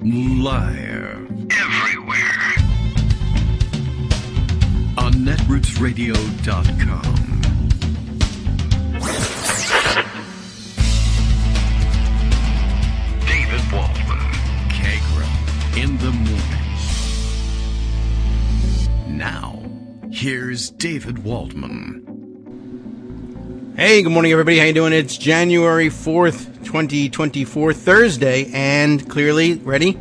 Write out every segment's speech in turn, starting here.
Live. Everywhere. On netrootsradio.com. David Waldman. Kagro. In the morning. Now, here's David Waldman. Hey, good morning, everybody. How you doing? It's January 4th, 2024, Thursday, and clearly, ready?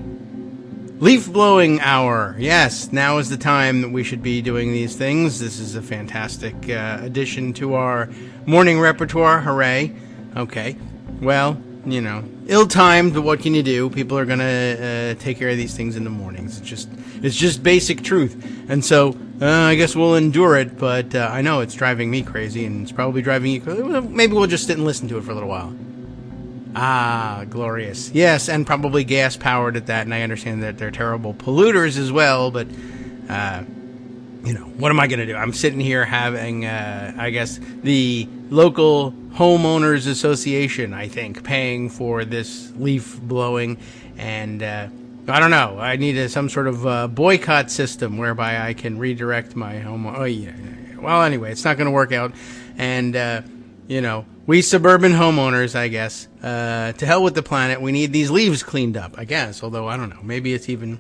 Leaf blowing hour. Yes, now is the time that we should be doing these things. This is a fantastic addition to our morning repertoire. Hooray. Okay. Well, you know, ill-timed, but what can you do? People are going to take care of these things in the mornings. It's just basic truth. And so, I guess we'll endure it, but I know it's driving me crazy, and it's probably driving you crazy. Maybe we'll just sit and listen to it for a little while. Ah, glorious. Yes, and probably gas-powered at that, and I understand that they're terrible polluters as well, but, you know, what am I going to do? I'm sitting here having, I guess, the local homeowners association, I think, paying for this leaf blowing, and I don't know. I need some sort of boycott system whereby I can redirect my home. Oh, yeah. Well, anyway, it's not going to work out. And, you know, we suburban homeowners, I guess, to hell with the planet. We need these leaves cleaned up, I guess. Although, I don't know. Maybe it's even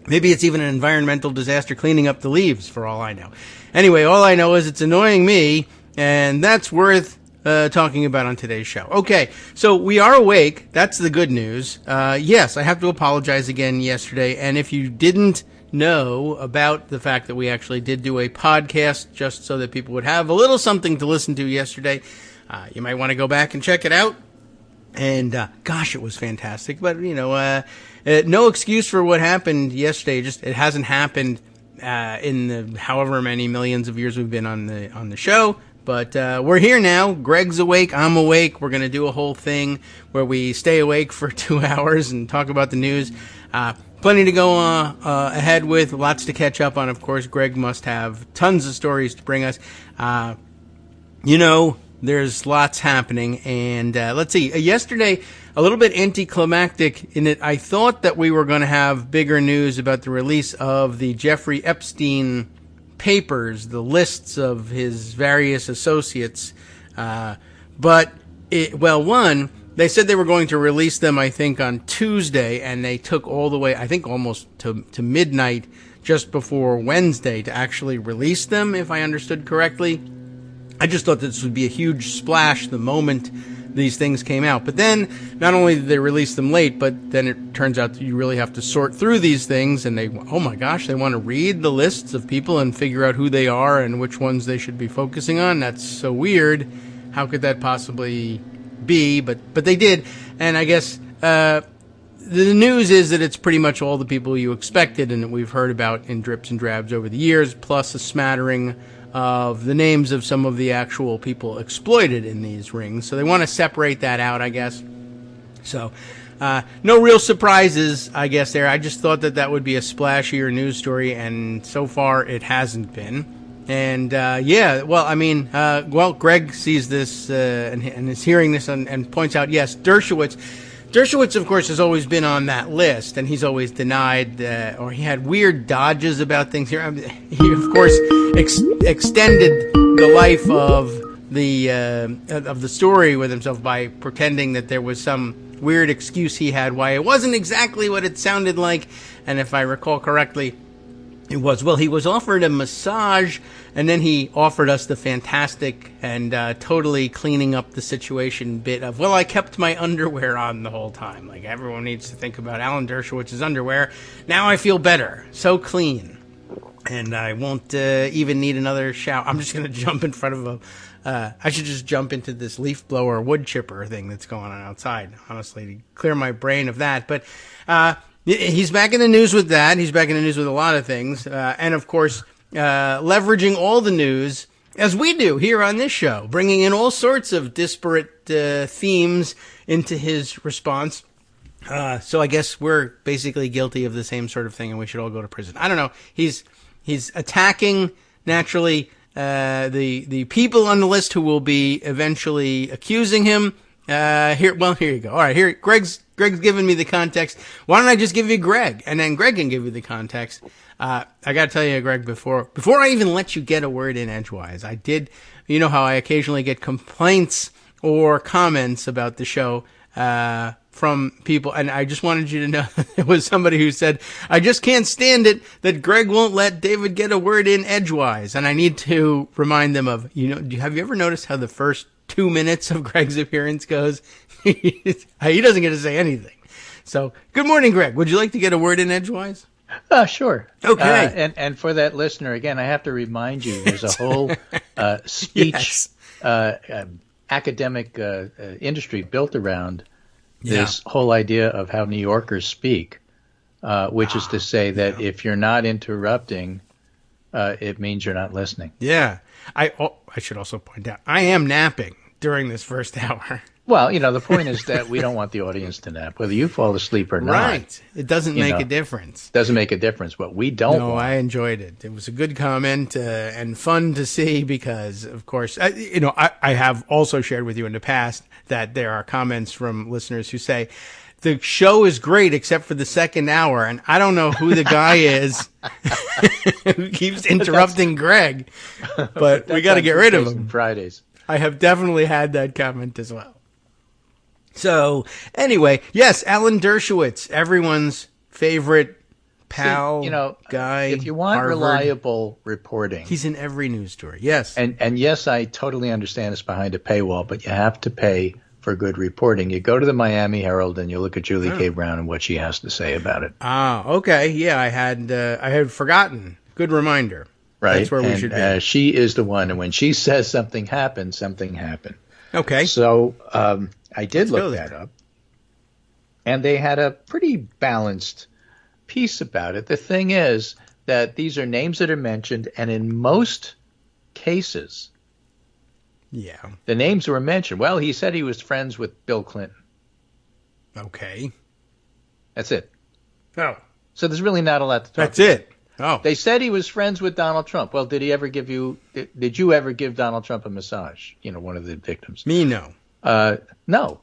an environmental disaster cleaning up the leaves, for all I know. Anyway, all I know is it's annoying me, and that's worth talking about on today's show. Okay, so we are awake. That's the good news. Yes, I have to apologize again yesterday, and if you didn't know about the fact that we actually did do a podcast just so that people would have a little something to listen to yesterday, you might want to go back and check it out. And gosh, it was fantastic. But, you know, no excuse for what happened yesterday. Just it hasn't happened in the however many millions of years we've been on the show. But we're here now. Greg's awake. I'm awake. We're going to do a whole thing where we stay awake for 2 hours and talk about the news. Plenty to go ahead with. Lots to catch up on, of course. Greg must have tons of stories to bring us. You know, there's lots happening. And let's see. Yesterday, a little bit anticlimactic in that I thought that we were going to have bigger news about the release of the Jeffrey Epstein papers, the lists of his various associates, but they said they were going to release them, I think, on Tuesday, and they took all the way, I think, almost to midnight just before Wednesday to actually release them, if I understood correctly. I just thought this would be a huge splash the moment these things came out. But then, not only did they release them late, but then it turns out that you really have to sort through these things, and oh my gosh, they want to read the lists of people and figure out who they are and which ones they should be focusing on. That's so weird. How could that possibly be? But they did, and I guess the news is that it's pretty much all the people you expected and that we've heard about in drips and drabs over the years, plus a smattering of the names of some of the actual people exploited in these rings. So they want to separate that out, I guess. So no real surprises, I guess, there. I just thought that would be a splashier news story, and so far it hasn't been. And Greg sees this and is hearing this and points out, yes, Dershowitz, of course, has always been on that list, and he's always denied, or he had weird dodges about things here. He, of course, extended the life of the story with himself by pretending that there was some weird excuse he had why it wasn't exactly what it sounded like. And if I recall correctly, he was offered a massage, and then he offered us the fantastic and totally cleaning up the situation bit of, I kept my underwear on the whole time. Like, everyone needs to think about Alan Dershowitz's underwear. Now I feel better. So clean. And I won't even need another shower. I'm just going to jump in front of I should just jump into this leaf blower wood chipper thing that's going on outside, honestly, to clear my brain of that. But he's back in the news with that. He's back in the news with a lot of things. And, of course, leveraging all the news, as we do here on this show, bringing in all sorts of disparate themes into his response. So I guess we're basically guilty of the same sort of thing, and we should all go to prison. I don't know. He's attacking, naturally, the people on the list who will be eventually accusing him. Here you go. All right, here, Greg's Greg's given me the context. Why don't I just give you Greg, and then Greg can give you the context. I got to tell you, Greg, before I even let you get a word in edgewise, I did. You know how I occasionally get complaints or comments about the show from people, and I just wanted you to know there was somebody who said, I just can't stand it that Greg won't let David get a word in edgewise. And I need to remind them of, have you ever noticed how the first 2 minutes of Greg's appearance goes? He doesn't get to say anything. So, good morning, Greg. Would you like to get a word in edgewise? Sure. Okay. And for that listener, again, I have to remind you, there's a whole speech academic industry built around this whole idea of how New Yorkers speak, which is to say that if you're not interrupting, it means you're not listening. Yeah. I should also point out, I am napping during this first hour. Well, the point is that we don't want the audience to nap, whether you fall asleep or not. Right. It doesn't make a difference. Doesn't make a difference, but we don't want. I enjoyed it. It was a good comment and fun to see because, of course, I have also shared with you in the past that there are comments from listeners who say, the show is great except for the second hour, and I don't know who the guy is who keeps interrupting Greg, but we got to get rid of him. Fridays. I have definitely had that comment as well. So, anyway, yes, Alan Dershowitz, everyone's favorite pal, guy. If you want Harvard, reliable reporting. he's in every news story, yes. And yes, I totally understand it's behind a paywall, but you have to pay for good reporting. You go to the Miami Herald and you look at Julie K. Brown and what she has to say about it. Ah, okay. Yeah, I had forgotten. Good reminder. Right. That's where we should be. She is the one, and when she says something happened, something happened. Okay. So I did look that up, and they had a pretty balanced piece about it. The thing is that these are names that are mentioned, and in most cases, the names were mentioned. Well, he said he was friends with Bill Clinton. Okay. That's it. Oh. So there's really not a lot to talk about. That's it. Oh. They said he was friends with Donald Trump. Well, did you ever give Donald Trump a massage? One of the victims. Me, no. No.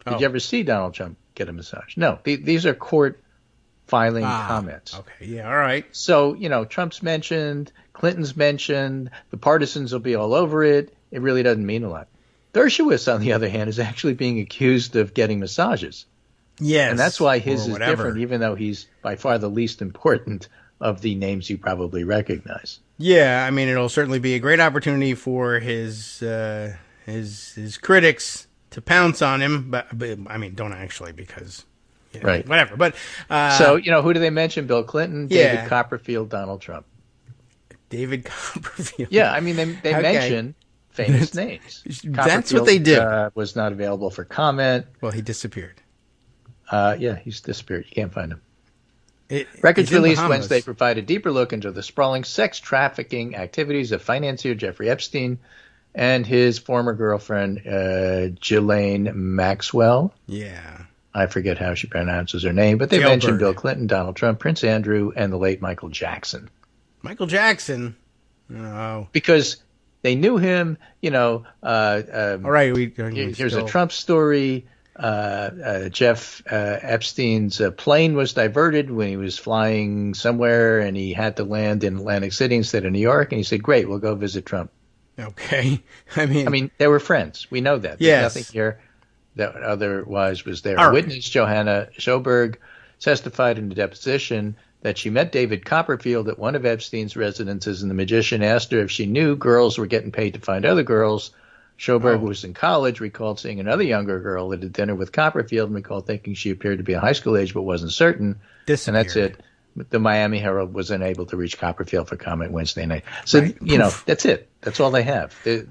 Did you ever see Donald Trump get a massage? No. These are court filing comments. Okay. Yeah. All right. So, Trump's mentioned, Clinton's mentioned, the partisans will be all over it. It really doesn't mean a lot. Dershowitz, on the other hand, is actually being accused of getting massages. Yes. And that's why his is different, even though he's by far the least important of the names you probably recognize. Yeah, I mean, it'll certainly be a great opportunity for his critics to pounce on him, but I mean, don't actually, because right, whatever. But so who do they mention? Bill Clinton, David Copperfield, Donald Trump. David Copperfield. Yeah, I mean, they mention famous names. That's what they do. Was not available for comment. Well, he disappeared. He's disappeared. You can't find him. Records released Wednesday provide a deeper look into the sprawling sex trafficking activities of financier Jeffrey Epstein and his former girlfriend, Ghislaine Maxwell. Yeah. I forget how she pronounces her name, but they mentioned Bill Clinton, Donald Trump, Prince Andrew, and the late Michael Jackson. Michael Jackson? Oh. Because they knew him, all right. Here's a Trump story. Jeff Epstein's plane was diverted when he was flying somewhere, and he had to land in Atlantic City instead of New York. And he said, "Great, we'll go visit Trump." Okay, I mean, they were friends. We know that. Yes. There's nothing here that otherwise was there. All right. Witness Johanna Schoberg testified in the deposition that she met David Copperfield at one of Epstein's residences, and the magician asked her if she knew girls were getting paid to find other girls. Schoberg was in college, recalled seeing another younger girl at a dinner with Copperfield, and recalled thinking she appeared to be a high school age but wasn't certain. And that's it. The Miami Herald was unable to reach Copperfield for comment Wednesday night. So, that's it. That's all they have. A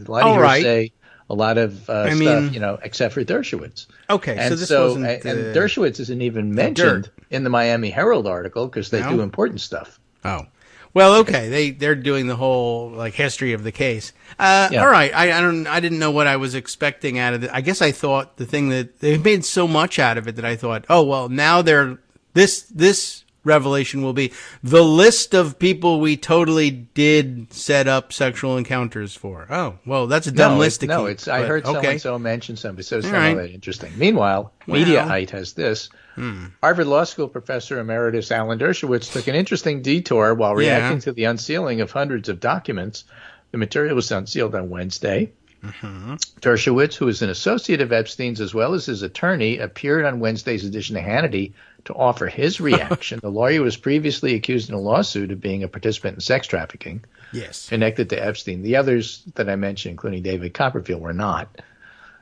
lot of hearsay, a lot of stuff, except for Dershowitz. Okay, and so this wasn't... And Dershowitz isn't even mentioned in the Miami Herald article because they do important stuff. Oh. Well, okay, they're doing the whole history of the case. All right, I didn't know what I was expecting out of it. I guess I thought the thing that they made so much out of it that I thought, oh well, now this revelation will be the list of people we totally did set up sexual encounters for. Oh, well, that's a dumb list to keep. No, I heard so-and-so mention somebody, so it's not all that interesting. Meanwhile, Mediaite has this. Harvard Law School professor emeritus Alan Dershowitz took an interesting detour while reacting to the unsealing of hundreds of documents. The material was unsealed on Wednesday. Dershowitz, who is an associate of Epstein's as well as his attorney, appeared on Wednesday's edition of Hannity to offer his reaction. The lawyer was previously accused in a lawsuit of being a participant in sex trafficking connected to Epstein. The others that I mentioned, including David Copperfield, were not.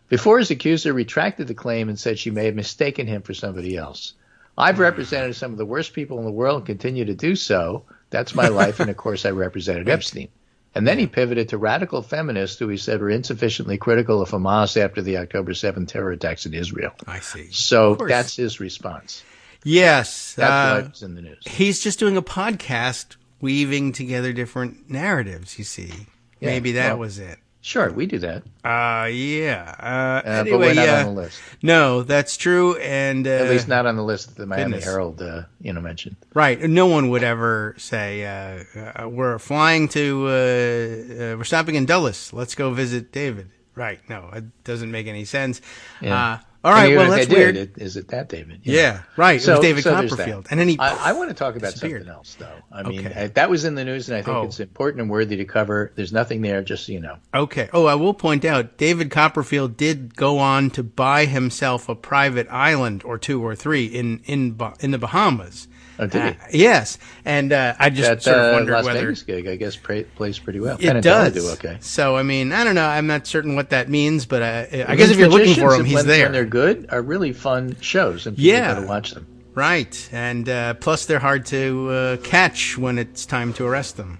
Before his accuser retracted the claim and said she may have mistaken him for somebody else. I've represented some of the worst people in the world and continue to do so. That's my life, and of course I represented Epstein. And then he pivoted to radical feminists who he said were insufficiently critical of Hamas after the October 7th terror attacks in Israel. I see. So that's his response. Yes. That's what's in the news. He's just doing a podcast weaving together different narratives, you see. Yeah, maybe that was it. Sure, we do that. Anyway, but we're not on the list. No, that's true, and at least not on the list that the Miami Herald, mentioned. Right. No one would ever say we're flying to, we're stopping in Dulles. Let's go visit David. Right. No, it doesn't make any sense. Yeah. All right. Well, that's weird. Is it that David? Yeah. Right. So, it was David Copperfield, and then he. I want to talk about something else, though. I mean, that was in the news, and I think it's important and worthy to cover. There's nothing there, just so you know. Okay. Oh, I will point out, David Copperfield did go on to buy himself a private island or two or three in the Bahamas. Oh, did he? Yes, and I just sort of wondered Las whether Vegas gig, I guess, plays pretty well. It does. Okay. So I mean, I don't know. I'm not certain what that means, but I guess if you're looking for him, he's there. When they're good, are really fun shows, and people got to watch them. Right, and plus they're hard to catch when it's time to arrest them.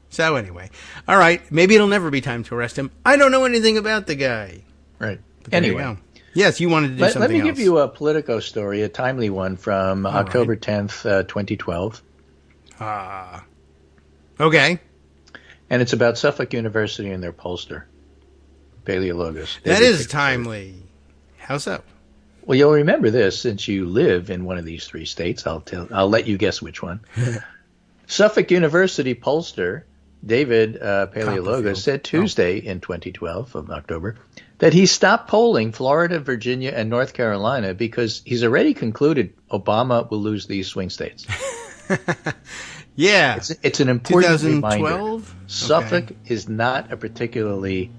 So anyway, all right, maybe it'll never be time to arrest him. I don't know anything about the guy. Right. Anyway. Yes, you wanted to do something else. Let me give you a Politico story, a timely one from October 10th, 2012. Okay. And it's about Suffolk University and their pollster, Paleologos. That is timely. How so? Well, you'll remember this since you live in one of these three states. I'll let you guess which one. Suffolk University pollster David Paleologos said Tuesday in 2012 of October that he stopped polling Florida, Virginia, and North Carolina because he's already concluded Obama will lose these swing states. Yeah. It's an important 2012? reminder. Suffolk is not a particularly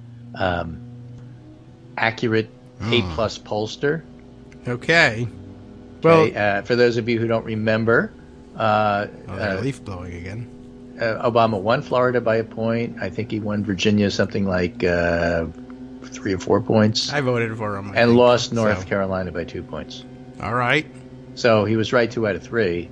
accurate A-plus pollster. Okay. Well, for those of you who don't remember, leaf blowing again. Obama won Florida by a point. I think he won Virginia something like 3 or 4 points. I voted for him. And lost North Carolina by 2 points. All right. So he was right 2 out of 3.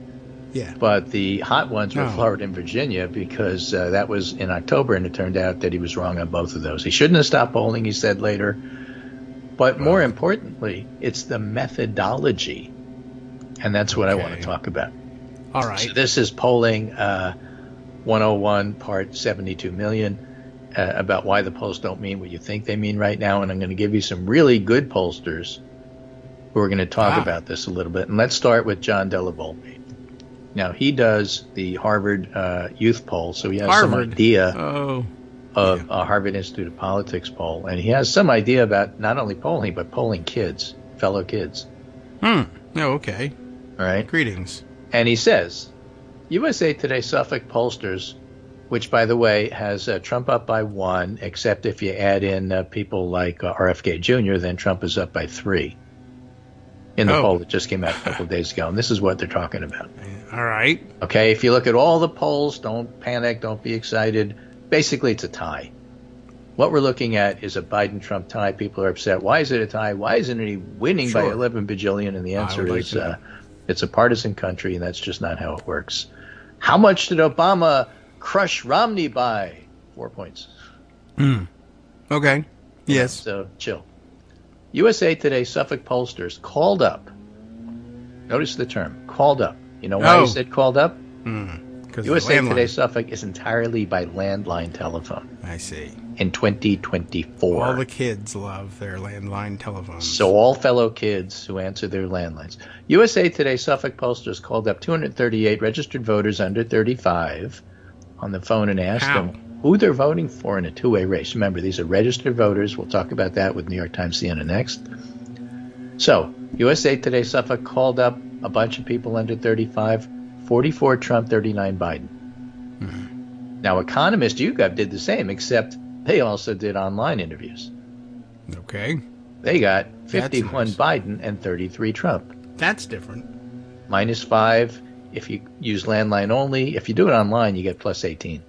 Yeah. But the hot ones were Florida and Virginia because that was in October, and it turned out that he was wrong on both of those. He shouldn't have stopped polling, he said later. But more importantly, it's the methodology. And that's what I want to talk about. All right. So this is polling 101 part 72 million about why the polls don't mean what you think they mean right now. And I'm going to give you some really good pollsters who are going to talk about this a little bit. And let's start with John Della Volpe. Now, he does the Harvard youth poll, so he has some idea of a Harvard Institute of Politics poll. And he has some idea about not only polling, but polling kids, fellow kids. Oh, okay. All right. Greetings. And he says, USA Today Suffolk pollsters, which, by the way, has Trump up by 1, except if you add in people like RFK Jr., then Trump is up by 3 in the poll that just came out a couple of days ago. And this is what they're talking about. All right. Okay, if you look at all the polls, don't panic, don't be excited. Basically, it's a tie. What we're looking at is a Biden-Trump tie. People are upset. Why is it a tie? Why isn't he winning by 11 bajillion? And the answer is it's a partisan country, and that's just not how it works. How much did Obama crush Romney by? 4 points. Okay. Yes. So chill. USA Today Suffolk pollsters called up. Notice the term, called up. You know why he said called up? USA Today Suffolk is entirely by landline telephone. I see. In 2024. All the kids love their landline telephones. So all fellow kids who answer their landlines. USA Today Suffolk pollsters called up 238 registered voters under 35 on the phone and asked them who they're voting for in a two-way race. Remember, these are registered voters. We'll talk about that with New York Times CNN next. So USA Today Suffolk called up a bunch of people under 35, 44 Trump, 39 Biden. Mm-hmm. Now, Economist YouGov did the same, except they also did online interviews. Okay. They got 51 Biden and 33 Trump. That's different. -5 if you use landline only. If you do it online, you get +18.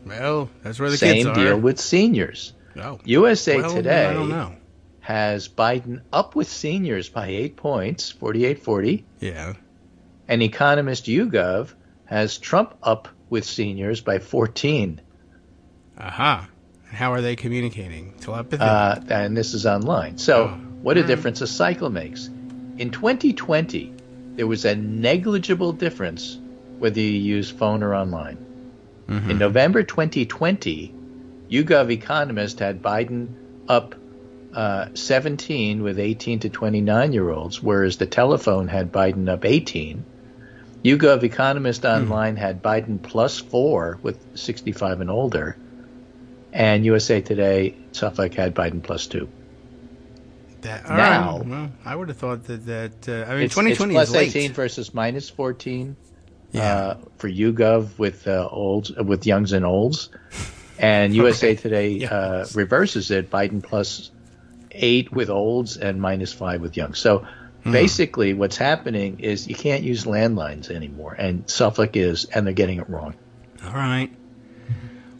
Well, that's where the Same kids are. Same deal with seniors. Oh. USA well, Today I don't know. has Biden up with seniors by 8 points, 48-40. Yeah. And Economist YouGov has Trump up with seniors by 14. Aha. And how are they communicating? Telepathy? And this is online. So what a difference a cycle makes. In 2020, there was a negligible difference whether you use phone or online. Mm-hmm. In November 2020, YouGov Economist had Biden up 17 with 18 to 29-year-olds, whereas the telephone had Biden up 18. YouGov Economist Online had Biden +4 with 65 and older. And USA Today Suffolk had Biden +2. Now, well, I would have thought that I mean, 2020 it's is late. +18 versus -14 for YouGov with youngs and olds. And USA Today reverses it, Biden +8 with olds and -5 with young. So basically what's happening is you can't use landlines anymore, and Suffolk is, and they're getting it wrong. All right.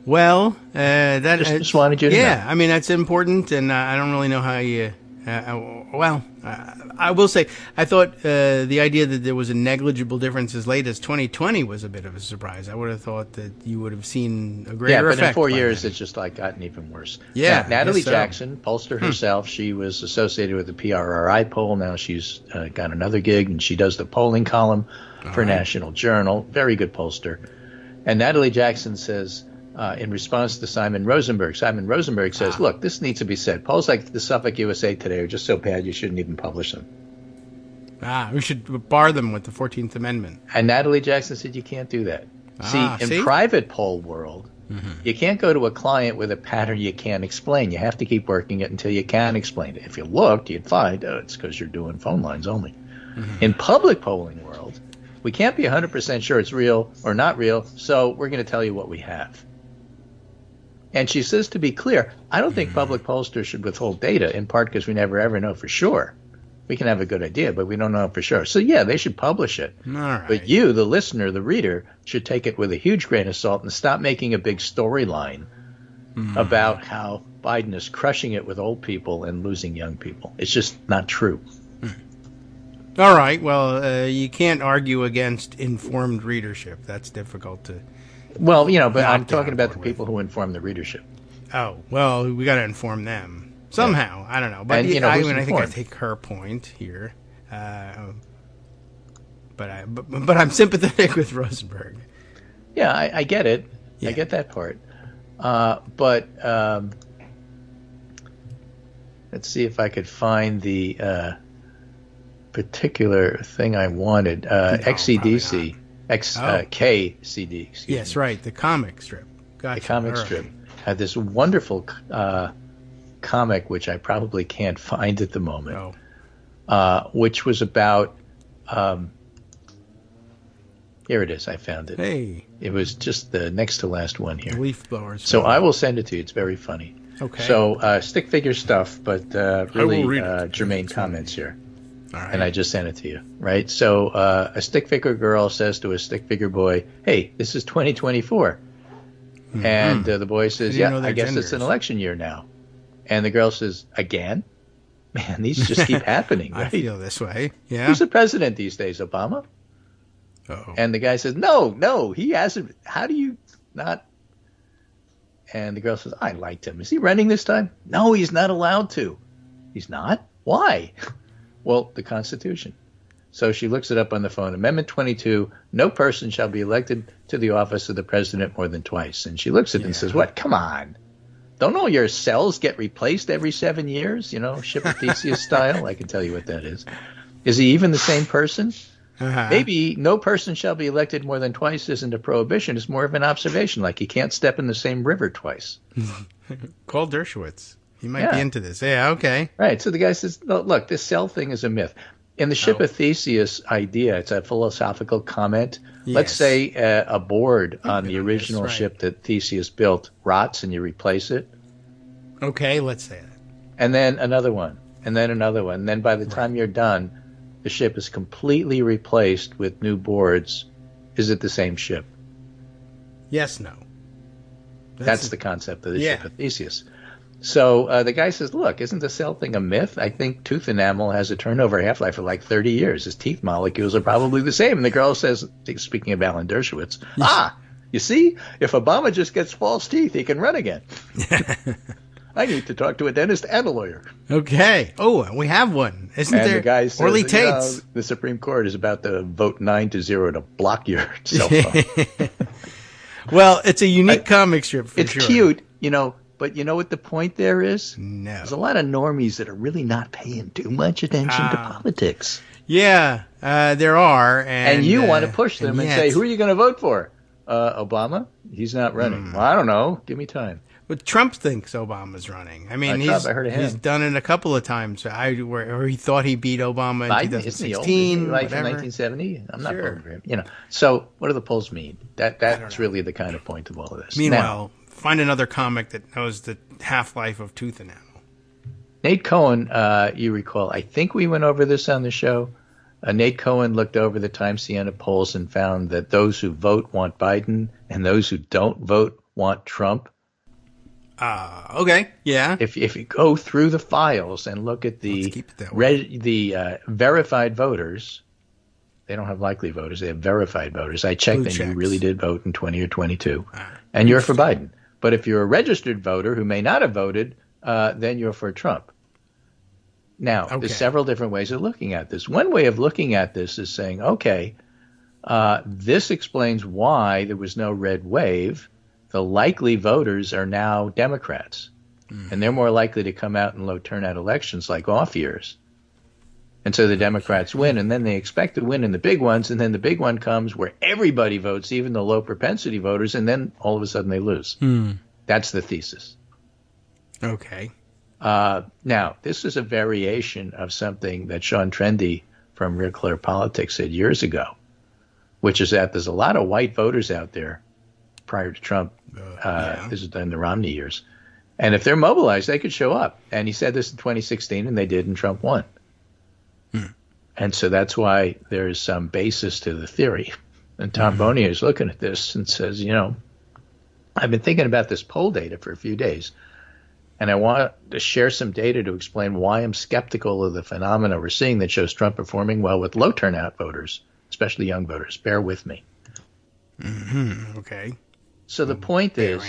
Well, that just wanted you to know. Yeah, I mean, that's important, and I don't really know how you... I will say, I thought the idea that there was a negligible difference as late as 2020 was a bit of a surprise. I would have thought that you would have seen a greater effect. Yeah, but in 4 years, it's just gotten even worse. Yeah, Natalie Jackson, pollster herself, she was associated with the PRRI poll. Now she's got another gig, and she does the polling column for National Journal. Very good pollster. And Natalie Jackson says, in response to Simon Rosenberg says, look, this needs to be said. Polls like the Suffolk USA Today are just so bad you shouldn't even publish them. We should bar them with the 14th Amendment. And Natalie Jackson said you can't do that. In private poll world, you can't go to a client with a pattern you can't explain. You have to keep working it until you can explain it. If you looked, you'd find, it's because you're doing phone lines only. In public polling world, we can't be 100% sure it's real or not real, so we're going to tell you what we have. And she says, to be clear, I don't think public pollsters should withhold data, in part because we never ever know for sure. We can have a good idea, but we don't know for sure. So, yeah, they should publish it. All right. But you, the listener, the reader, should take it with a huge grain of salt and stop making a big storyline about how Biden is crushing it with old people and losing young people. It's just not true. All right. Well, you can't argue against informed readership. That's difficult to... Well, but I'm talking about the people who inform the readership. Oh, well, we got to inform them somehow. I don't know, but and, I think I take her point here. But I'm sympathetic with Rosenberg. Yeah, I get it. Yeah. I get that part. But let's see if I could find the particular thing I wanted. XCDC. KCD, excuse me. Yes, right, the comic strip. Gotcha. The comic strip had this wonderful comic, which I probably can't find at the moment, which was about, here it is, I found it. Hey. It was just the next to last one here. Leaf blowers. So I will send it to you. It's very funny. Okay. So stick figure stuff, but really germane comments here. All right. And I just sent it to you, right? So a stick figure girl says to a stick figure boy, hey, this is 2024. And the boy says, I guess it's an election year now. And the girl says, again? Man, these just keep happening, right? I feel this way, yeah. Who's the president these days, Obama? Uh-oh. And the guy says, no, he hasn't. How do you not? And the girl says, I liked him. Is he running this time? No, he's not allowed to. He's not? Why? Well, the Constitution. So she looks it up on the phone. Amendment 22, no person shall be elected to the office of the president more than twice. And she looks at it and says, what? Come on. Don't all your cells get replaced every 7 years? You know, Ship of Theseus style? I can tell you what that is. Is he even the same person? Maybe no person shall be elected more than twice isn't a prohibition. It's more of an observation, like you can't step in the same river twice. Call Dershowitz. He might be into this. Yeah, okay. Right. So the guy says, look, this cell thing is a myth. In the Ship of Theseus idea, it's a philosophical comment. Yes. Let's say a board on the original ship that Theseus built rots and you replace it. Okay, let's say that. And then another one, and then another one. And then by the time you're done, the ship is completely replaced with new boards. Is it the same ship? Yes, no. That's the concept of the Ship of Theseus. So the guy says, look, isn't the cell thing a myth? I think tooth enamel has a turnover half-life of like 30 years. His teeth molecules are probably the same. And the girl says, speaking of Alan Dershowitz, you see, if Obama just gets false teeth, he can run again. I need to talk to a dentist and a lawyer. Okay. Oh, we have one. Isn't there? The guy says, Orly Tates. The Supreme Court is about to vote 9-0 to block your cell phone. Well, it's a unique comic strip for It's cute, but you know what the point there is? No. There's a lot of normies that are really not paying too much attention to politics. Yeah, there are. And you want to push them and say, who are you going to vote for? Obama? He's not running. Well, I don't know. Give me time. But Trump thinks Obama's running. I mean, I heard of him. He's done it a couple of times. Where he thought he beat Obama in 2016. Like in 1970? I'm not voting for him. So what do the polls mean? That's really the kind of point of all of this. Meanwhile, find another comic that knows the half-life of tooth enamel. Nate Cohen, you recall, I think we went over this on the show. Nate Cohen looked over the Times Siena polls and found that those who vote want Biden and those who don't vote want Trump. Okay, yeah. If you go through the files and look at the verified voters, they don't have likely voters. They have verified voters. I checked, and you really did vote in 20 or 22, and you're for Biden. But if you're a registered voter who may not have voted, then you're for Trump. Now, there's several different ways of looking at this. One way of looking at this is saying, okay, this explains why there was no red wave. The likely voters are now Democrats, and they're more likely to come out in low turnout elections like off years. And so the Democrats win, and then they expect to win in the big ones, and then the big one comes where everybody votes, even the low propensity voters, and then all of a sudden they lose. That's the thesis. Okay. Now, this is a variation of something that Sean Trendy from Real Clear Politics said years ago, which is that there's a lot of white voters out there prior to Trump. This is in the Romney years. And if they're mobilized, they could show up. And he said this in 2016, and they did, and Trump won. And so that's why there's some basis to the theory. And Tom Bonier is looking at this and says, I've been thinking about this poll data for a few days, and I want to share some data to explain why I'm skeptical of the phenomena we're seeing that shows Trump performing well with low turnout voters, especially young voters. Bear with me. Okay. So the point is,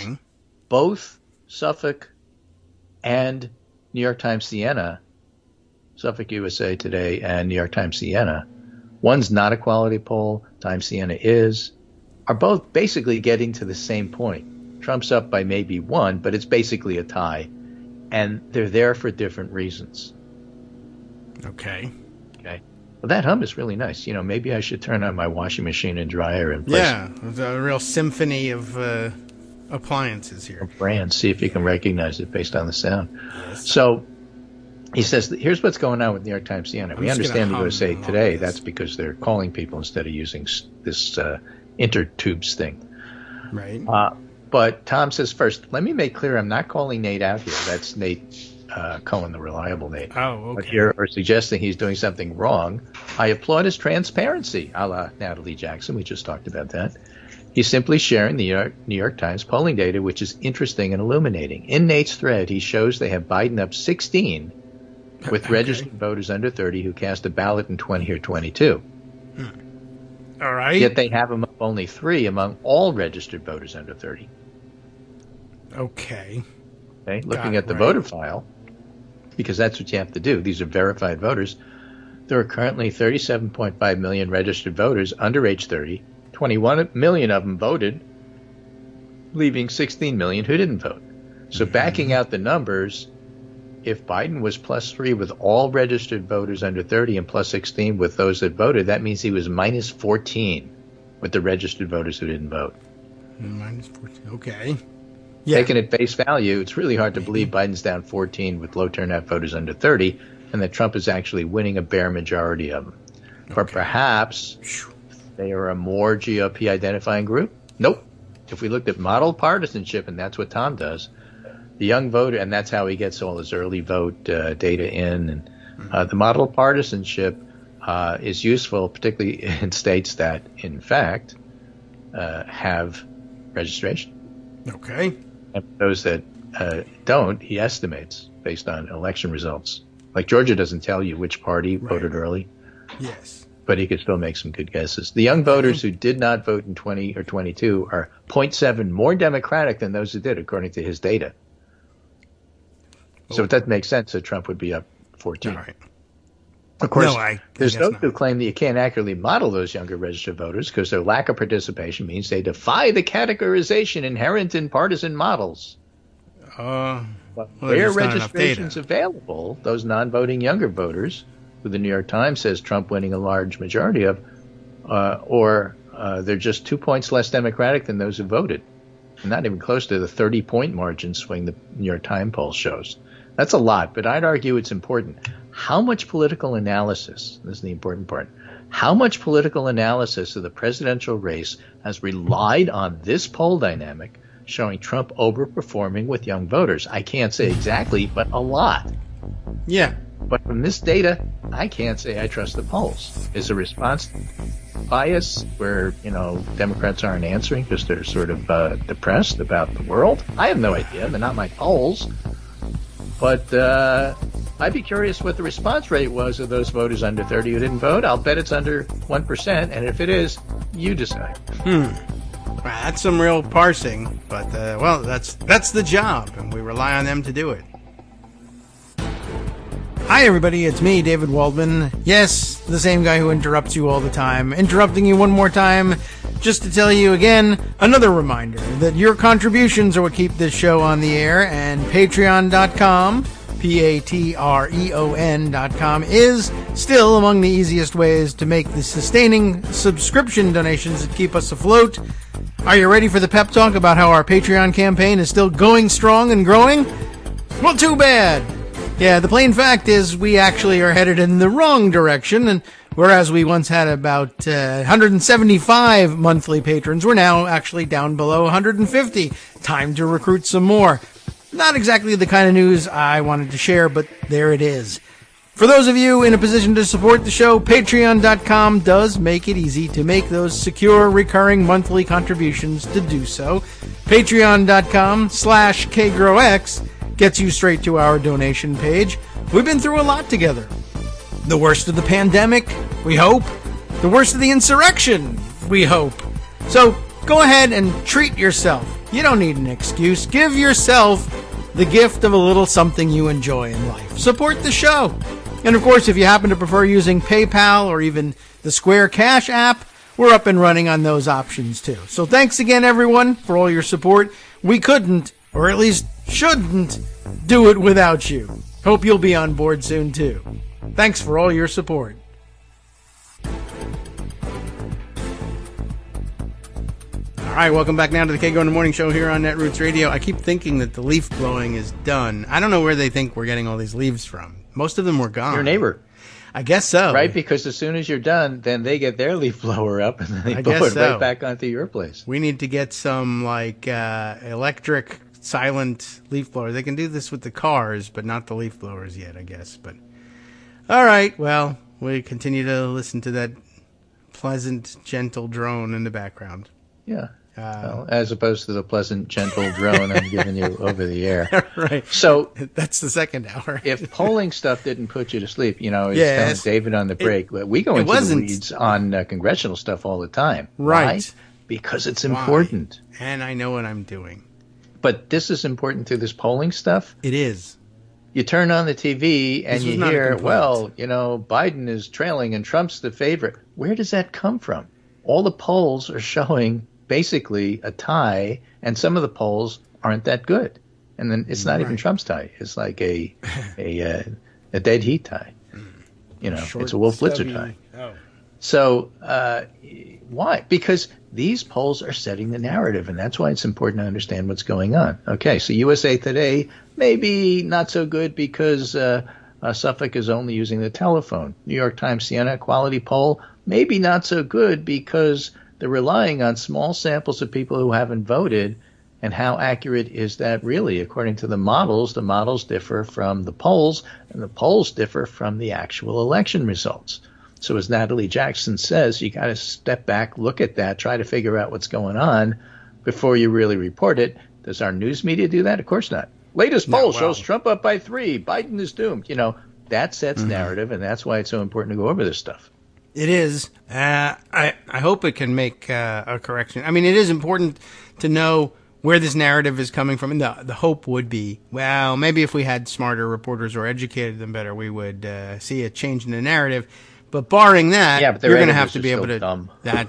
both Suffolk and New York Times Siena, Suffolk USA Today and New York Times Siena, one's not a quality poll, Times Siena is, are both basically getting to the same point. Trump's up by maybe one, but it's basically a tie. And they're there for different reasons. Okay. Well, that hum is really nice. Maybe I should turn on my washing machine and dryer and there's a real symphony of appliances here. Brands, see if you can recognize it based on the sound. Yes. So he says, here's what's going on with New York Times Siena. We understand the USA Today. That's because they're calling people instead of using this intertubes thing. Right. But Tom says, first, let me make clear I'm not calling Nate out here. That's Nate Cohen, the reliable Nate. Oh, okay. Or suggesting he's doing something wrong. I applaud his transparency, a la Natalie Jackson. We just talked about that. He's simply sharing the New York Times polling data, which is interesting and illuminating. In Nate's thread, he shows they have Biden up 16 with registered voters under 30 who cast a ballot in 20 or 22. All right. Yet they have him up only 3 among all registered voters under 30. Okay. Looking at the voter file, because that's what you have to do. These are verified voters. There are currently 37.5 million registered voters under age 30. 21 million of them voted, leaving 16 million who didn't vote. So backing out the numbers, if Biden was +3 with all registered voters under 30 and +16 with those that voted, that means he was -14 with the registered voters who didn't vote. -14. Okay. Yeah. Taken at face value, it's really hard to believe Biden's down 14 with low turnout voters under 30 and that Trump is actually winning a bare majority of them. Okay. But perhaps they are a more GOP identifying group? Nope. If we looked at model partisanship, and that's what Tom does, the young voter, and that's how he gets all his early vote data in. And the model partisanship is useful, particularly in states that, in fact, have registration. Okay. And those that don't, he estimates based on election results. Like Georgia doesn't tell you which party voted early. Yes. But he could still make some good guesses. The young voters who did not vote in 20 or 22 are 0.7 more Democratic than those who did, according to his data. So it doesn't make sense that Trump would be up 14. All right. Of course, I there's those not. who claim that you can't accurately model those younger registered voters because their lack of participation means they defy the categorization inherent in partisan models. But where registration's available, those non-voting younger voters, who the New York Times says Trump winning a large majority of, or they're just 2 points less Democratic than those who voted. Not even close to the 30-point margin swing the New York Times poll shows. That's a lot, but I'd argue it's important. How much political analysis, this is the important part, how much political analysis of the presidential race has relied on this poll dynamic showing Trump overperforming with young voters? I can't say exactly, but a lot. Yeah. But from this data, I can't say I trust the polls. Is the response bias where, Democrats aren't answering because they're sort of depressed about the world? I have no idea. They're not my polls. But I'd be curious what the response rate was of those voters under 30 who didn't vote. I'll bet it's under 1%. And if it is, you decide. That's some real parsing. But, that's the job. And we rely on them to do it. Hi, everybody. It's me, David Waldman. Yes, the same guy who interrupts you all the time. Interrupting you one more time just to tell you again, another reminder that your contributions are what keep this show on the air, and Patreon.com, Patreon.com, is still among the easiest ways to make the sustaining subscription donations that keep us afloat. Are you ready for the pep talk about how our Patreon campaign is still going strong and growing? Well, too bad. Yeah, the plain fact is we actually are headed in the wrong direction, and whereas we once had about 175 monthly patrons, we're now actually down below 150. Time to recruit some more. Not exactly the kind of news I wanted to share, but there it is. For those of you in a position to support the show, Patreon.com does make it easy to make those secure, recurring monthly contributions to do so. Patreon.com/KagroX gets you straight to our donation page. We've been through a lot together. The worst of the pandemic, we hope. The worst of the insurrection, we hope. So go ahead and treat yourself. You don't need an excuse. Give yourself the gift of a little something you enjoy in life. Support the show. And of course, if you happen to prefer using PayPal or even the Square Cash app, we're up and running on those options too. So thanks again, everyone, for all your support. We couldn't, or at least shouldn't, do it without you. Hope you'll be on board soon too. Thanks for all your support. All right, welcome back now to the Kagro in the Morning Show here on Netroots Radio. I keep thinking that the leaf blowing is done. I don't know where they think we're getting all these leaves from. Most of them were gone. Your neighbor. I guess so. Right, because as soon as you're done, then they get their leaf blower up and then they blow it right back onto your place. We need to get some, electric silent leaf blower. They can do this with the cars, but not the leaf blowers yet, I guess. But all right, well, we continue to listen to that pleasant, gentle drone in the background. Yeah. Well, as opposed to the pleasant, gentle drone I'm giving you over the air. Right. So that's the second hour. If polling stuff didn't put you to sleep, telling David on the break, we go into the weeds on congressional stuff all the time. Right. Why? Because it's important. And I know what I'm doing. But this is important to this polling stuff. It is. you turn on the TV and This was you not a hear, complaint. well, Biden is trailing and Trump's the favorite. Where does that come from? All the polls are showing basically a tie, and some of the polls aren't that good. And then it's not even Trump's tie. It's like a dead heat tie. It's a Wolf Blitzer tie. Oh. So why? Because these polls are setting the narrative, and that's why it's important to understand what's going on. Okay, so USA Today, maybe not so good because Suffolk is only using the telephone. New York Times Siena Quality Poll, maybe not so good because they're relying on small samples of people who haven't voted. And how accurate is that really? According to the models differ from the polls, and the polls differ from the actual election results. So as Natalie Jackson says, you got to step back, look at that, try to figure out what's going on before you really report it. Does our news media do that? Of course not. Latest poll shows Trump up by 3. Biden is doomed. That sets narrative, and that's why it's so important to go over this stuff. It is. I hope it can make a correction. I mean, it is important to know where this narrative is coming from. And the hope would be, well, maybe if we had smarter reporters or educated them better, we would see a change in the narrative. But barring that, but you're going to have to be able to. Dumb. Yeah.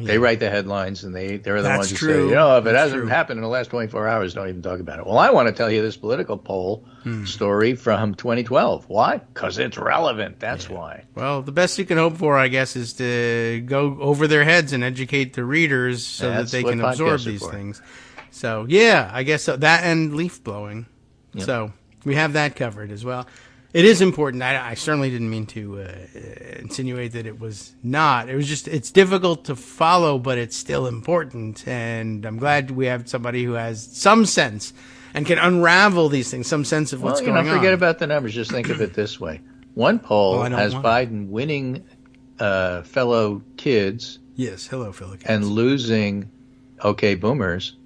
They write the headlines, and they're the That's ones who true. say, if it That's hasn't true. happened in the last 24 hours, don't even talk about it. Well, I want to tell you this political poll story from 2012. Why? Because it's relevant. That's why. Well, the best you can hope for, I guess, is to go over their heads and educate the readers so that they can absorb these things. So, yeah, I guess so. That and leaf blowing. Yep. So we have that covered as well. It is important. I certainly didn't mean to insinuate that it was not. It was just, it's difficult to follow, but it's still important. And I'm glad we have somebody who has some sense and can unravel these things, some sense of what's going on. Forget about the numbers. Just think of it this way. One poll has Biden winning fellow kids. Yes, hello, fellow kids. And losing okay boomers.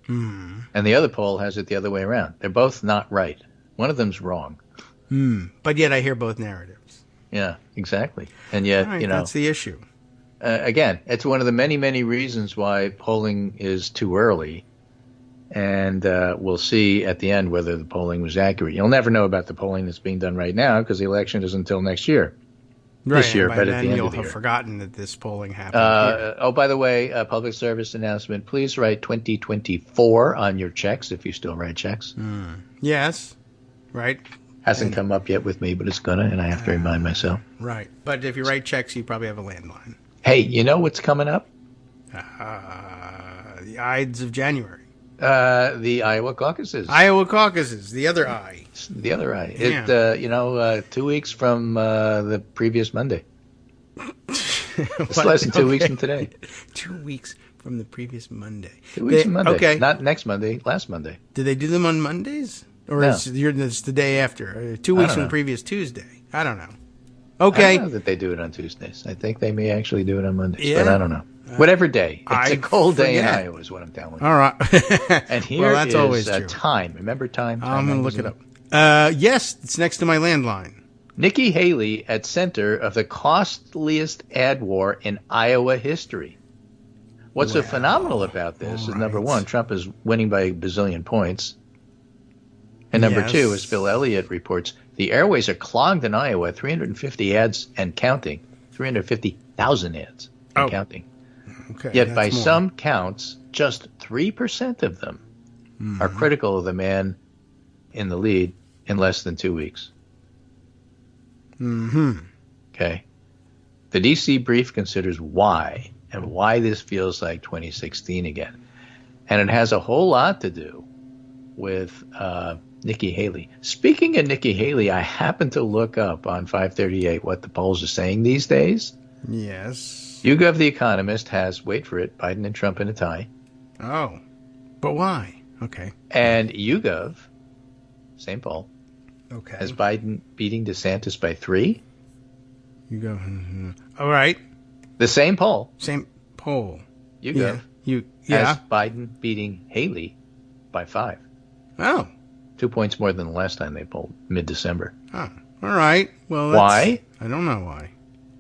And the other poll has it the other way around. They're both not right. One of them's wrong. But yet I hear both narratives. Yeah, exactly. And yet, that's the issue. Again, it's one of the many, many reasons why polling is too early. And we'll see at the end whether the polling was accurate. You'll never know about the polling that's being done right now because the election isn't until next year. Right, this year, but at the then end you'll of the have year. forgotten that this polling happened. By the way, public service announcement. Please write 2024 on your checks if you still write checks. Yes, right. Hasn't come up yet with me, but it's gonna, and I have to remind myself. Right, but if you write checks, you probably have a landline. Hey, you know what's coming up? The Ides of January. The Iowa caucuses. The other I. The other I. Yeah. 2 weeks from the previous Monday. It's less than 2 weeks from today. 2 weeks from the previous Monday. 2 weeks from Monday. Okay. Not next Monday, last Monday. Do they do them on Mondays? Or No. it's the day after? 2 weeks from the previous Tuesday. I don't know. I Okay. don't know that they do it on Tuesdays. I think they may actually do it on Mondays, Yeah. but I don't know. Whatever day. It's a cold day in forget. Iowa is what I'm telling you. All right. And here well, that's is always true. time. Remember time? I'm going to look it up. Yes, it's next to my landline. Nikki Haley at center of the costliest ad war in Iowa history. What's so phenomenal about this is, number one, Trump is winning by a bazillion points. And number two, as Phil Elliott reports, the airways are clogged in Iowa, 350 ads and counting, 350,000 ads and counting. Okay, Yet by more. some counts, just 3% of them are critical of the man in the lead in less than 2 weeks. Okay. The D.C. brief considers why and why this feels like 2016 again. And it has a whole lot to do with Nikki Haley. Speaking of Nikki Haley, I happened to look up on 538 what the polls are saying these days. Yes. YouGov The Economist has, wait for it, Biden and Trump in a tie. Oh. But why? Okay. And YouGov, same poll, Okay. has Biden beating DeSantis by 3. You go. All right. The same poll, Same poll. YouGov, has Biden beating Haley by 5. Oh. 2 points more than the last time they polled, mid-December. Oh. All right. Well, Why? I don't know why.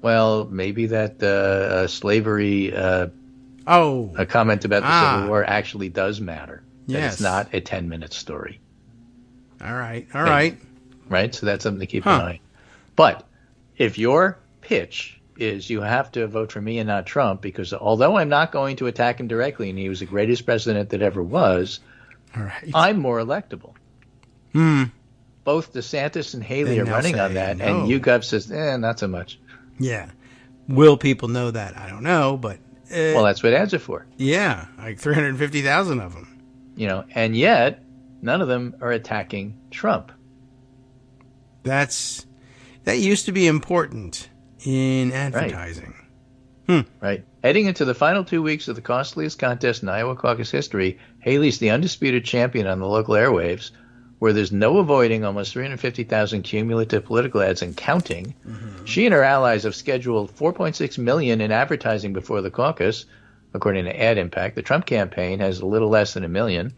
Well, maybe that slavery a comment about the Civil War actually does matter. That Yes. it's not a 10-minute story. All right. All right. right? So that's something to keep an eye on. But if your pitch is you have to vote for me and not Trump, because although I'm not going to attack him directly, and he was the greatest president that ever was, I'm more electable. Both DeSantis and Haley are running on that, and YouGov says, not so much. Yeah. Will people know that? I don't know, but... well, that's what ads are for. Yeah, like 350,000 of them. And yet, none of them are attacking Trump. That used to be important in advertising. Right. Heading into the final 2 weeks of the costliest contest in Iowa caucus history, Haley's the undisputed champion on the local airwaves, where there's no avoiding almost 350,000 cumulative political ads and counting. She and her allies have scheduled $4.6 million in advertising before the caucus, according to Ad Impact. The Trump campaign has a little less than $1 million.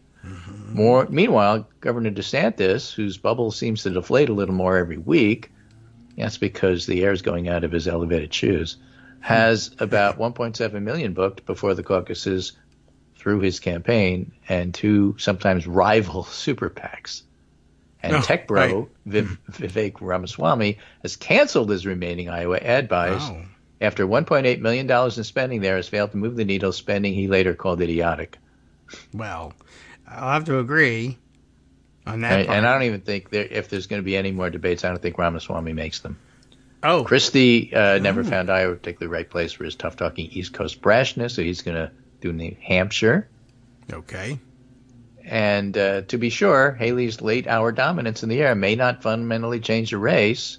Meanwhile, Governor DeSantis, whose bubble seems to deflate a little more every week, that's because the air is going out of his elevated shoes, has about $1.7 million booked before the caucuses through his campaign and two sometimes rival super PACs. And tech bro Vivek Ramaswamy has canceled his remaining Iowa ad buys after $1.8 million in spending there has failed to move the needle, spending he later called idiotic. Well, I'll have to agree on that part. And I don't even think if there's going to be any more debates, I don't think Ramaswamy makes them. Oh. Christie never found Iowa a particularly right place for his tough-talking East Coast brashness, so he's going to do New Hampshire. Okay. And to be sure, Haley's late-hour dominance in the air may not fundamentally change the race.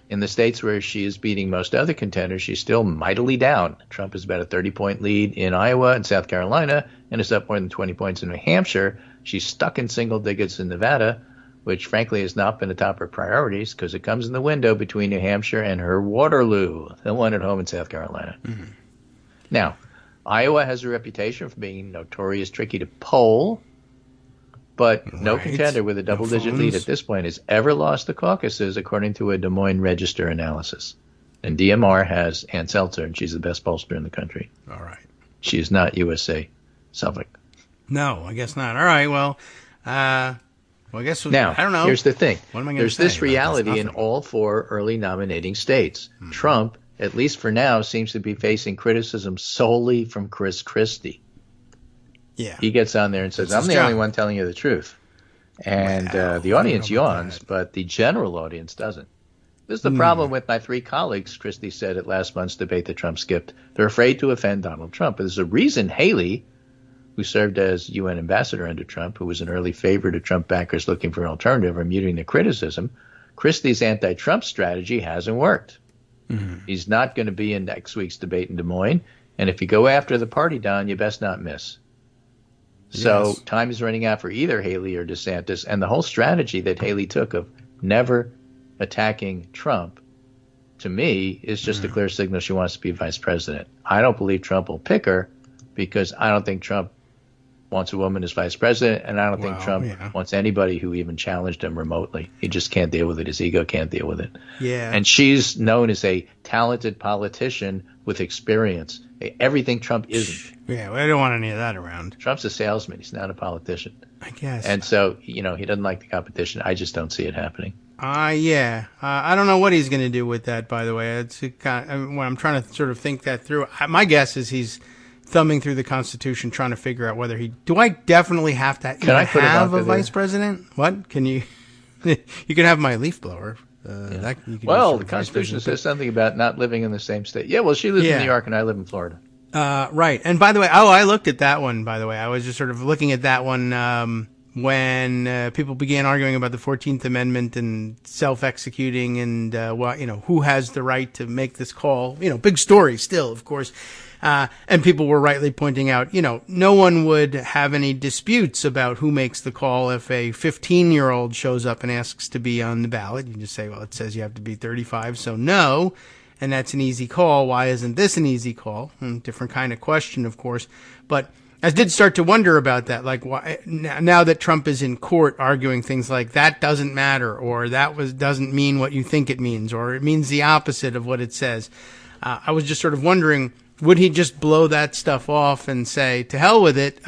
In the states where she is beating most other contenders, she's still mightily down. Trump is about a 30-point lead in Iowa and South Carolina and is up more than 20 points in New Hampshire. She's stuck in single digits in Nevada, which frankly has not been atop her priorities because it comes in the window between New Hampshire and her Waterloo, the one at home in South Carolina. Now, Iowa has a reputation for being notorious tricky to poll, but no contender with a double-digit lead at this point has ever lost the caucuses, according to a Des Moines Register analysis. And DMR has Ann Seltzer, and she's the best pollster in the country. All right. She is not USA Suffolk. No, I guess not. All right, well, I guess now, I don't know. Here's the thing. What am I There's this reality in all four early nominating states. Trump, at least for now, seems to be facing criticism solely from Chris Christie. Yeah. He gets on there and says, I'm the only one telling you the truth. And the audience yawns, but the general audience doesn't. This is the problem with my three colleagues, Christie said at last month's debate that Trump skipped. They're afraid to offend Donald Trump. There's a reason Haley, who served as UN ambassador under Trump, who was an early favorite of Trump backers looking for an alternative or muting the criticism, Christie's anti-Trump strategy hasn't worked. He's not going to be in next week's debate in Des Moines. And if you go after the party, Don, you best not miss. So time is running out for either Haley or DeSantis. And the whole strategy that Haley took of never attacking Trump, to me, is just a clear signal she wants to be vice president. I don't believe Trump will pick her because I don't think Trump wants a woman as vice president, and I don't think Trump wants anybody who even challenged him remotely. He just can't deal with it. His ego can't deal with it. Yeah. And she's known as a talented politician with experience. Everything Trump isn't. Yeah, I don't want any of that around. Trump's a salesman. He's not a politician. I guess. And so, he doesn't like the competition. I just don't see it happening. Yeah. I don't know what he's going to do with that, by the way. It's when I'm trying to sort of think that through. My guess is he's thumbing through the Constitution, trying to figure out whether do I definitely have to have a vice president? What? Can you? You can have my leaf blower. The Constitution says something about not living in the same state. Yeah, well, she lives in New York and I live in Florida. Right. And by the way, I looked at that one, by the way. I was just sort of looking at that one when people began arguing about the 14th Amendment and self-executing and, who has the right to make this call. Big story still, of course. And people were rightly pointing out, no one would have any disputes about who makes the call if a 15-year-old shows up and asks to be on the ballot. You just say, well, it says you have to be 35, so no. And that's an easy call. Why isn't this an easy call? Different kind of question, of course. But I did start to wonder about that. Like, why, now that Trump is in court arguing things like that doesn't matter, or doesn't mean what you think it means, or it means the opposite of what it says. I was just sort of wondering, would he just blow that stuff off and say, to hell with it?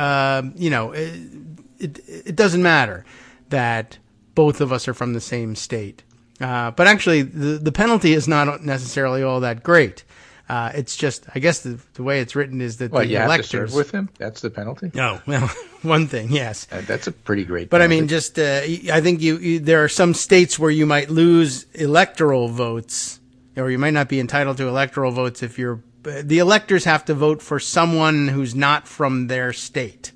It doesn't matter that both of us are from the same state. But actually, the penalty is not necessarily all that great. It's just, I guess the way it's written is that the you electors have to serve with him? That's the penalty? No, well, one thing, yes. That's a pretty great But penalty. I mean, just I think there are some states where you might lose electoral votes, or you might not be entitled to electoral votes if the electors have to vote for someone who's not from their state,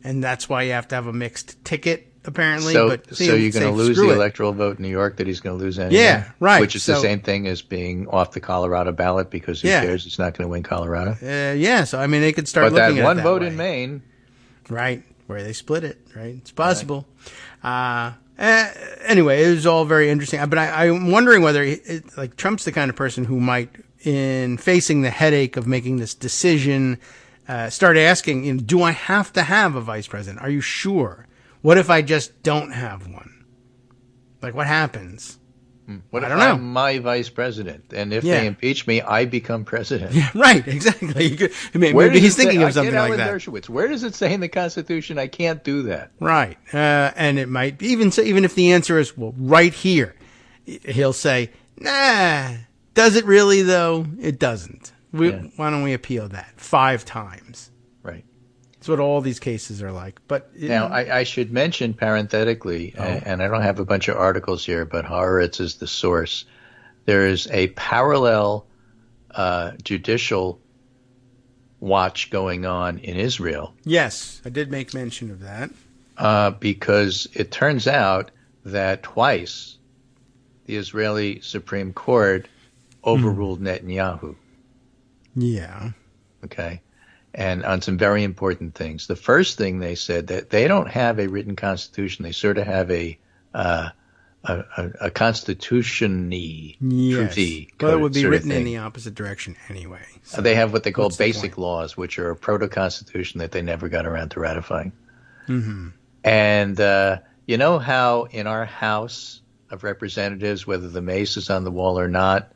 and that's why you have to have a mixed ticket. Apparently, so you're going to lose the electoral vote in New York that he's going to lose anyway? Yeah, right. Which is the same thing as being off the Colorado ballot because who cares? He's not going to win Colorado. Yeah, so I mean, they could start looking at it that one vote way. In Maine. Right, where they split it, right? It's possible. Right. Anyway, it was all very interesting. But I'm wondering whether, like, Trump's the kind of person who might, in facing the headache of making this decision, start asking, do I have to have a vice president? Are you sure? What if I just don't have one? Like, what happens? What I if don't know. I'm my vice president, and if they impeach me, I become president? Yeah, right, exactly. Maybe he's thinking of something like that. Dershowitz. Where does it say in the Constitution I can't do that? Right, and it might be, even if the answer is, well, right here, he'll say, nah. Does it really, though? It doesn't. Why don't we appeal that 5 times? Right. That's what all these cases are like. But now, I should mention parenthetically, and I don't have a bunch of articles here, but Haaretz is the source. There is a parallel judicial watch going on in Israel. Yes, I did make mention of that. Because it turns out that twice the Israeli Supreme Court overruled Netanyahu. Yeah. Okay. And on some very important things. The first thing they said that they don't have a written constitution. They sort of have a constitution-y treaty. Well, it would be written in the opposite direction anyway. So they have what they call basic laws, which are a proto-constitution that they never got around to ratifying. Mm-hmm. And you know how in our House of Representatives, whether the mace is on the wall or not,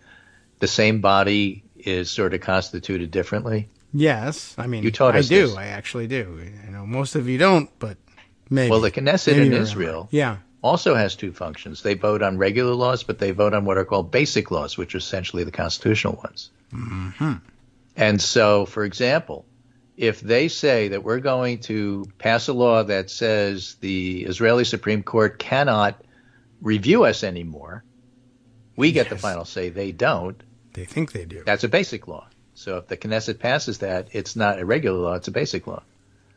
the same body is sort of constituted differently? Yes, I mean, you taught us this. I actually do. I know most of you don't, but maybe. Well, the Knesset in Israel yeah. also has 2 functions. They vote on regular laws, but they vote on what are called basic laws, which are essentially the constitutional ones. Mm-hmm. And so, for example, if they say that we're going to pass a law that says the Israeli Supreme Court cannot review us anymore, we get the final say. They don't. They think they do. That's a basic law. So if the Knesset passes that, it's not a regular law, it's a basic law.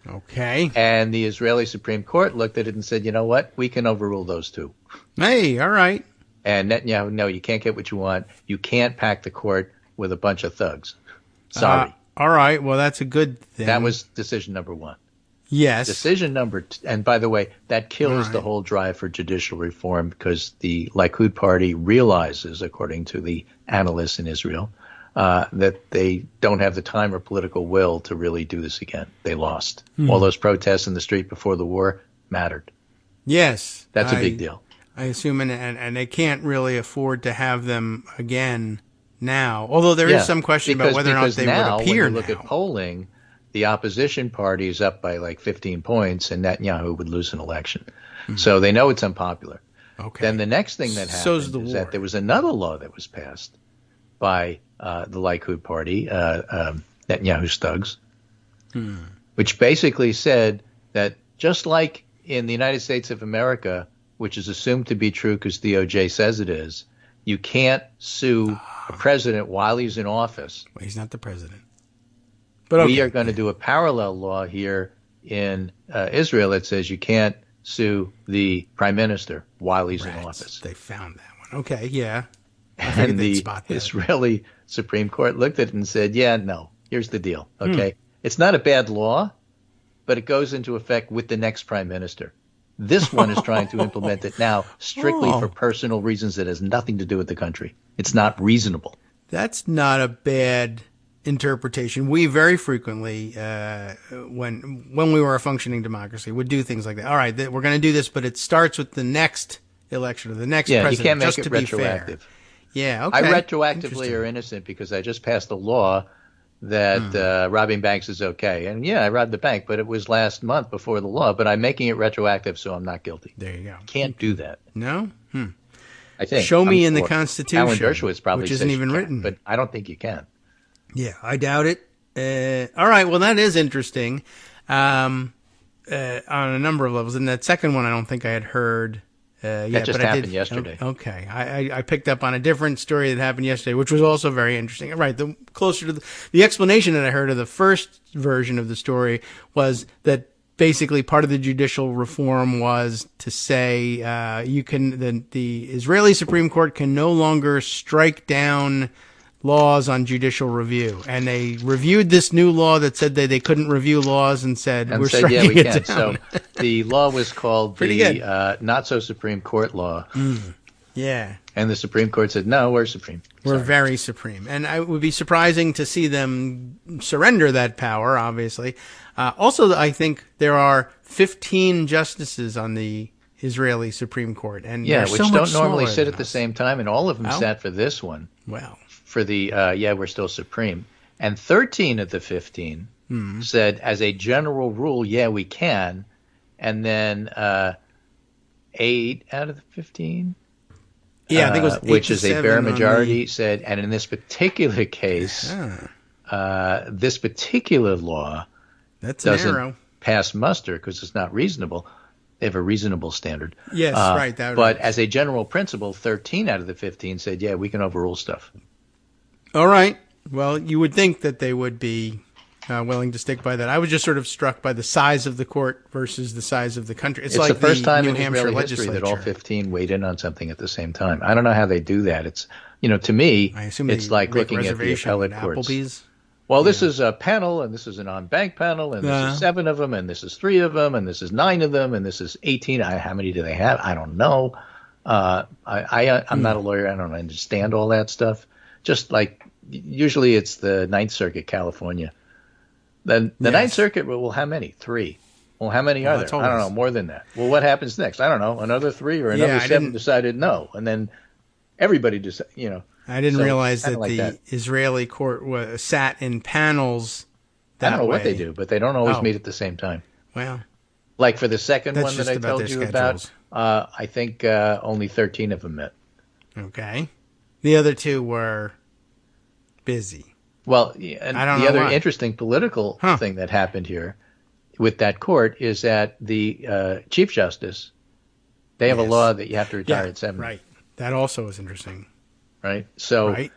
Okay. And the Israeli Supreme Court looked at it and said, you know what? We can overrule those 2. Hey, all right. And Netanyahu, no, you can't get what you want. You can't pack the court with a bunch of thugs. Sorry. All right. Well, that's a good thing. That was decision number 1. Yes. Decision number 2, and by the way, that kills the whole drive for judicial reform because the Likud party realizes, according to the analysts in Israel, that they don't have the time or political will to really do this again. They lost. All those protests in the street before the war mattered. Yes. That's a big deal. I assume, and they can't really afford to have them again now, although there is some question about whether or not they would appear when you look at polling, the opposition party is up by like 15 points, and Netanyahu would lose an election. So they know it's unpopular. Okay. Then the next thing that happened is that there was another law that was passed by the Likud party, Netanyahu's thugs, which basically said that just like in the United States of America, which is assumed to be true because DOJ says it is, you can't sue a president while he's in office. Well, he's not the president. But we are going to do a parallel law here in Israel that says you can't sue the prime minister while he's in office. They found that one. Okay, yeah. And the Israeli Supreme Court looked at it and said, yeah, no, here's the deal. Okay. It's not a bad law, but it goes into effect with the next prime minister. This one is trying to implement it now strictly for personal reasons that has nothing to do with the country. It's not reasonable. That's not a bad interpretation. We very frequently, when we were a functioning democracy, would do things like that. All right, we're going to do this, but it starts with the next election or the next president. You can't make just it to retroactive. Be fair. Yeah, okay. I retroactively are innocent because I just passed a law that robbing banks is okay. And yeah, I robbed the bank, but it was last month before the law. But I'm making it retroactive, so I'm not guilty. There you go. Can't do that. No? I think. Show me in the Constitution, Alan Dershowitz probably which says isn't you even can, written. but I don't think you can. Yeah, I doubt it. All right, well, that is interesting on a number of levels. And that second one, I don't think I had heard yet. That just but happened yesterday. Okay. I picked up on a different story that happened yesterday, which was also very interesting. Right, the closer to the explanation that I heard of the first version of the story was that basically part of the judicial reform was to say the Israeli Supreme Court can no longer strike down laws on judicial review, and they reviewed this new law that said that they couldn't review laws and said we're striking yeah, we it can. down. So the law was called the not so Supreme Court law. Yeah. And the Supreme Court said, no, we're supreme. We're very supreme. And it would be surprising to see them surrender that power, obviously. Also, I think there are 15 justices on the Israeli Supreme Court. And yeah, which so don't normally sit at us. the same time, and all of them sat for this one. Well. For the, we're still supreme. And 13 of the 15 said, as a general rule, yeah, we can. And then 8 out of the 15? Yeah, I think it was 8 which to is a 7 bare majority said, and in this particular case, this particular law doesn't pass muster because it's not reasonable. They have a reasonable standard. Yes, right. But as a general principle, 13 out of the 15 said, yeah, we can overrule stuff. All right. Well, you would think that they would be willing to stick by that. I was just sort of struck by the size of the court versus the size of the country. It's like the first time in Hampshire Israeli history that all 15 weighed in on something at the same time. I don't know how they do that. It's, to me, it's like looking at the appellate courts. Applebee's. Well, this is a panel, and this is an on-bank panel, and this is 7 of them, and this is 3 of them, and this is 9 of them, and this is 18. How many do they have? I don't know. I'm not a lawyer. I don't understand all that stuff. Just like usually it's the Ninth Circuit, California. The Ninth Circuit, well, how many? 3. Well, how many are there? I don't know, more than that. Well, what happens next? I don't know. Another 3 or another 7 decided no. And then everybody decided, I didn't realize that like the Israeli court sat in panels that I don't know way. what they do, but they don't always meet at the same time. Well, like for the second one that I about told you schedules. about, I think only 13 of them met. Okay. The other 2 were busy. Well, and I don't the know other why. interesting political thing that happened here with that court is that the Chief Justice, they have a law that you have to retire at 70. Right. That also is interesting. Right? So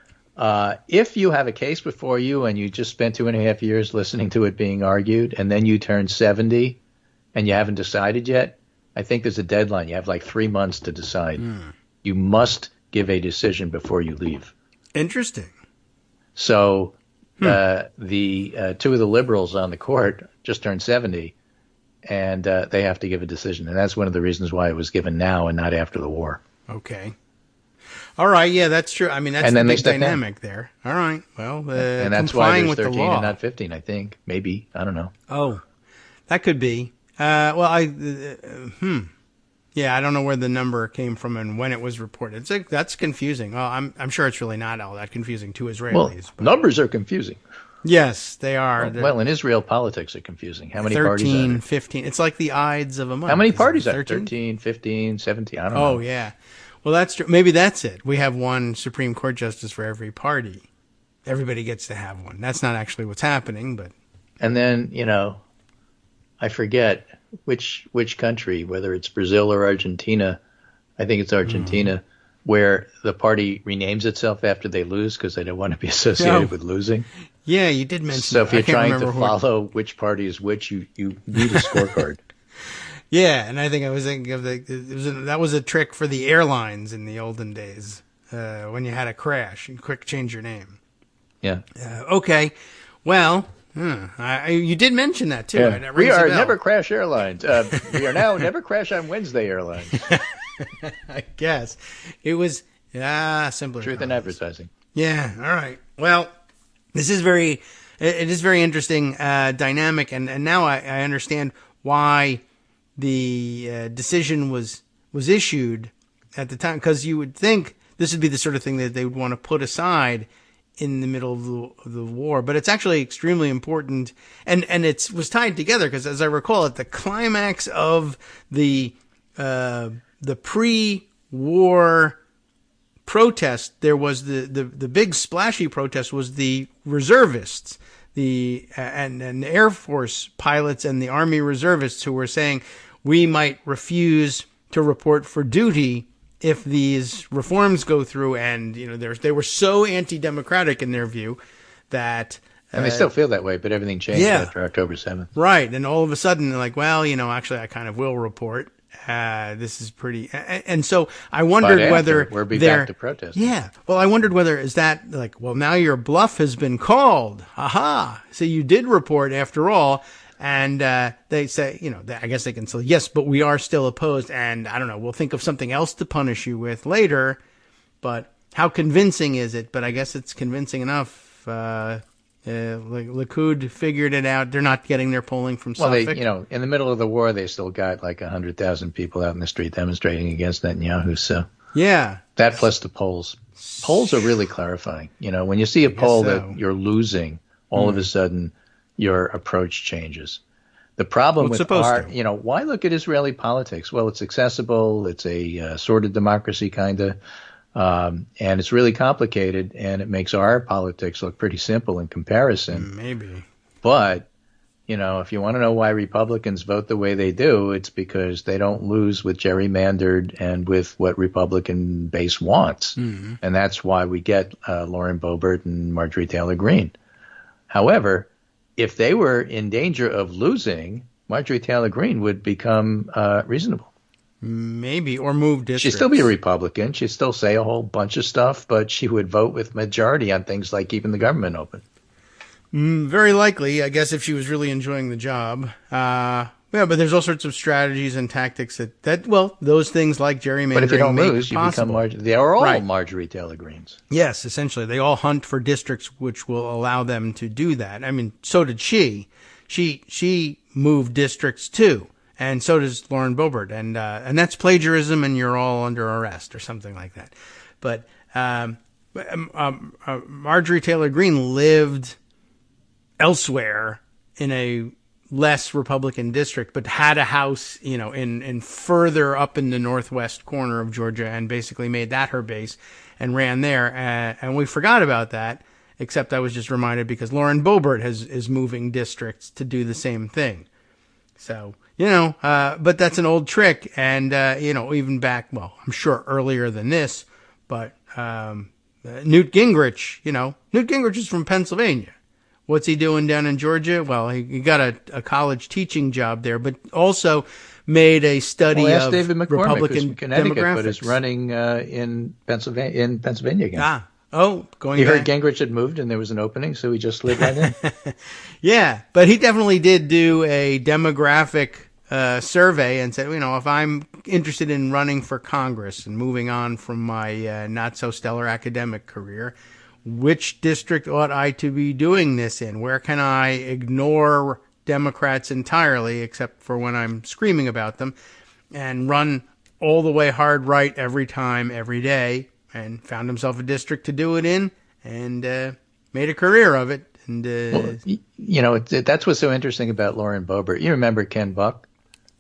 if you have a case before you and you just spent 2.5 years listening to it being argued, and then you turn 70 and you haven't decided yet, I think there's a deadline. You have like 3 months to decide. You must give a decision before you leave. Interesting. So the 2 of the liberals on the court just turned 70, and they have to give a decision. And that's one of the reasons why it was given now and not after the war. Okay. All right. Yeah, that's true. I mean, that's the big dynamic there. All right. Well, and that's why there's 13 and not 15, I think. Maybe. I don't know. Oh, that could be. Yeah, I don't know where the number came from and when it was reported. That's confusing. Well, I'm sure it's really not all that confusing to Israelis. Well, numbers are confusing. Yes, they are. Well, in Israel, politics are confusing. How many parties are there? 13, 15. It's like the Ides of a month. How many parties are there? 13, 15, 17, I don't know. Oh, yeah. Well, that's true. Maybe that's it. We have one Supreme Court justice for every party. Everybody gets to have one. That's not actually what's happening, but... And then, I forget which country, whether it's Brazil or Argentina, I think it's Argentina, where the party renames itself after they lose because they don't want to be associated with losing. Yeah, you did mention So if you're trying to follow which party is which, you need a scorecard. Yeah, and I think I was thinking of that was a trick for the airlines in the olden days when you had a crash. You quick change your name. Yeah. Okay. Well, you did mention that too. Yeah. We are Never Crash Airlines. We are now Never Crash on Wednesday Airlines. I guess it was simpler. Truth in advertising. Yeah. All right. Well, this is it is very interesting dynamic, and now I understand why the decision was issued at the time, because you would think this would be the sort of thing that they would want to put aside in the middle of the war, but it's actually extremely important, and it was tied together because, as I recall, at the climax of the pre-war protest, there was the big splashy protest was the reservists, and the Air Force pilots and the Army reservists who were saying we might refuse to report for duty if these reforms go through, and they were so anti-democratic in their view that and they still feel that way, but everything changed after October 7th. Right, and all of a sudden they're like, well, actually I kind of will report. This is pretty, and so I wondered whether we're back to protest. Yeah, well, I wondered whether is that like, well, now your bluff has been called. Aha! So you did report after all. And they say, I guess they can say, yes, but we are still opposed. And I don't know, we'll think of something else to punish you with later. But how convincing is it? But I guess it's convincing enough. Likud figured it out. They're not getting their polling from Suffolk. Well, in the middle of the war, they still got like 100,000 people out in the street demonstrating against Netanyahu. So yeah, that plus the polls. Polls are really clarifying. When you see a poll that you're losing, all of a sudden your approach changes. The problem with why look at Israeli politics? Well, it's accessible. It's a sordid democracy kind of, and it's really complicated, and it makes our politics look pretty simple in comparison. Maybe. But, if you want to know why Republicans vote the way they do, it's because they don't lose with gerrymandered and with what Republican base wants. Mm-hmm. And that's why we get Lauren Boebert and Marjorie Taylor Greene. However, if they were in danger of losing, Marjorie Taylor Greene would become reasonable. Maybe, or move districts. She'd still be a Republican. She'd still say a whole bunch of stuff, but she would vote with majority on things like keeping the government open. Very likely, I guess, if she was really enjoying the job. But there's all sorts of strategies and tactics those things like gerrymandering. But if you don't lose, you become they are all Marjorie Taylor Greenes. Yes, essentially. They all hunt for districts which will allow them to do that. I mean, so did she. She moved districts too. And so does Lauren Boebert. And that's plagiarism, and you're all under arrest or something like that. But Marjorie Taylor Greene lived elsewhere in a less Republican district, but had a house, in further up in the northwest corner of Georgia, and basically made that her base and ran there. And we forgot about that, except I was just reminded because Lauren Boebert is moving districts to do the same thing. So, but that's an old trick. And, even back, well, I'm sure earlier than this, but Newt Gingrich, Newt Gingrich is from Pennsylvania. What's he doing down in Georgia? Well, he got a college teaching job there, but also made a study of David McCormick, Republican demographics. But is running in Pennsylvania again. Going. You heard Gingrich had moved and there was an opening, so he just slid right in. Yeah, but he definitely did do a demographic survey and said, if I'm interested in running for Congress and moving on from my not so stellar academic career, which district ought I to be doing this in? Where can I ignore Democrats entirely, except for when I'm screaming about them, and run all the way hard right every time, every day? And found himself a district to do it in, and made a career of it. And that's what's so interesting about Lauren Boebert. You remember Ken Buck?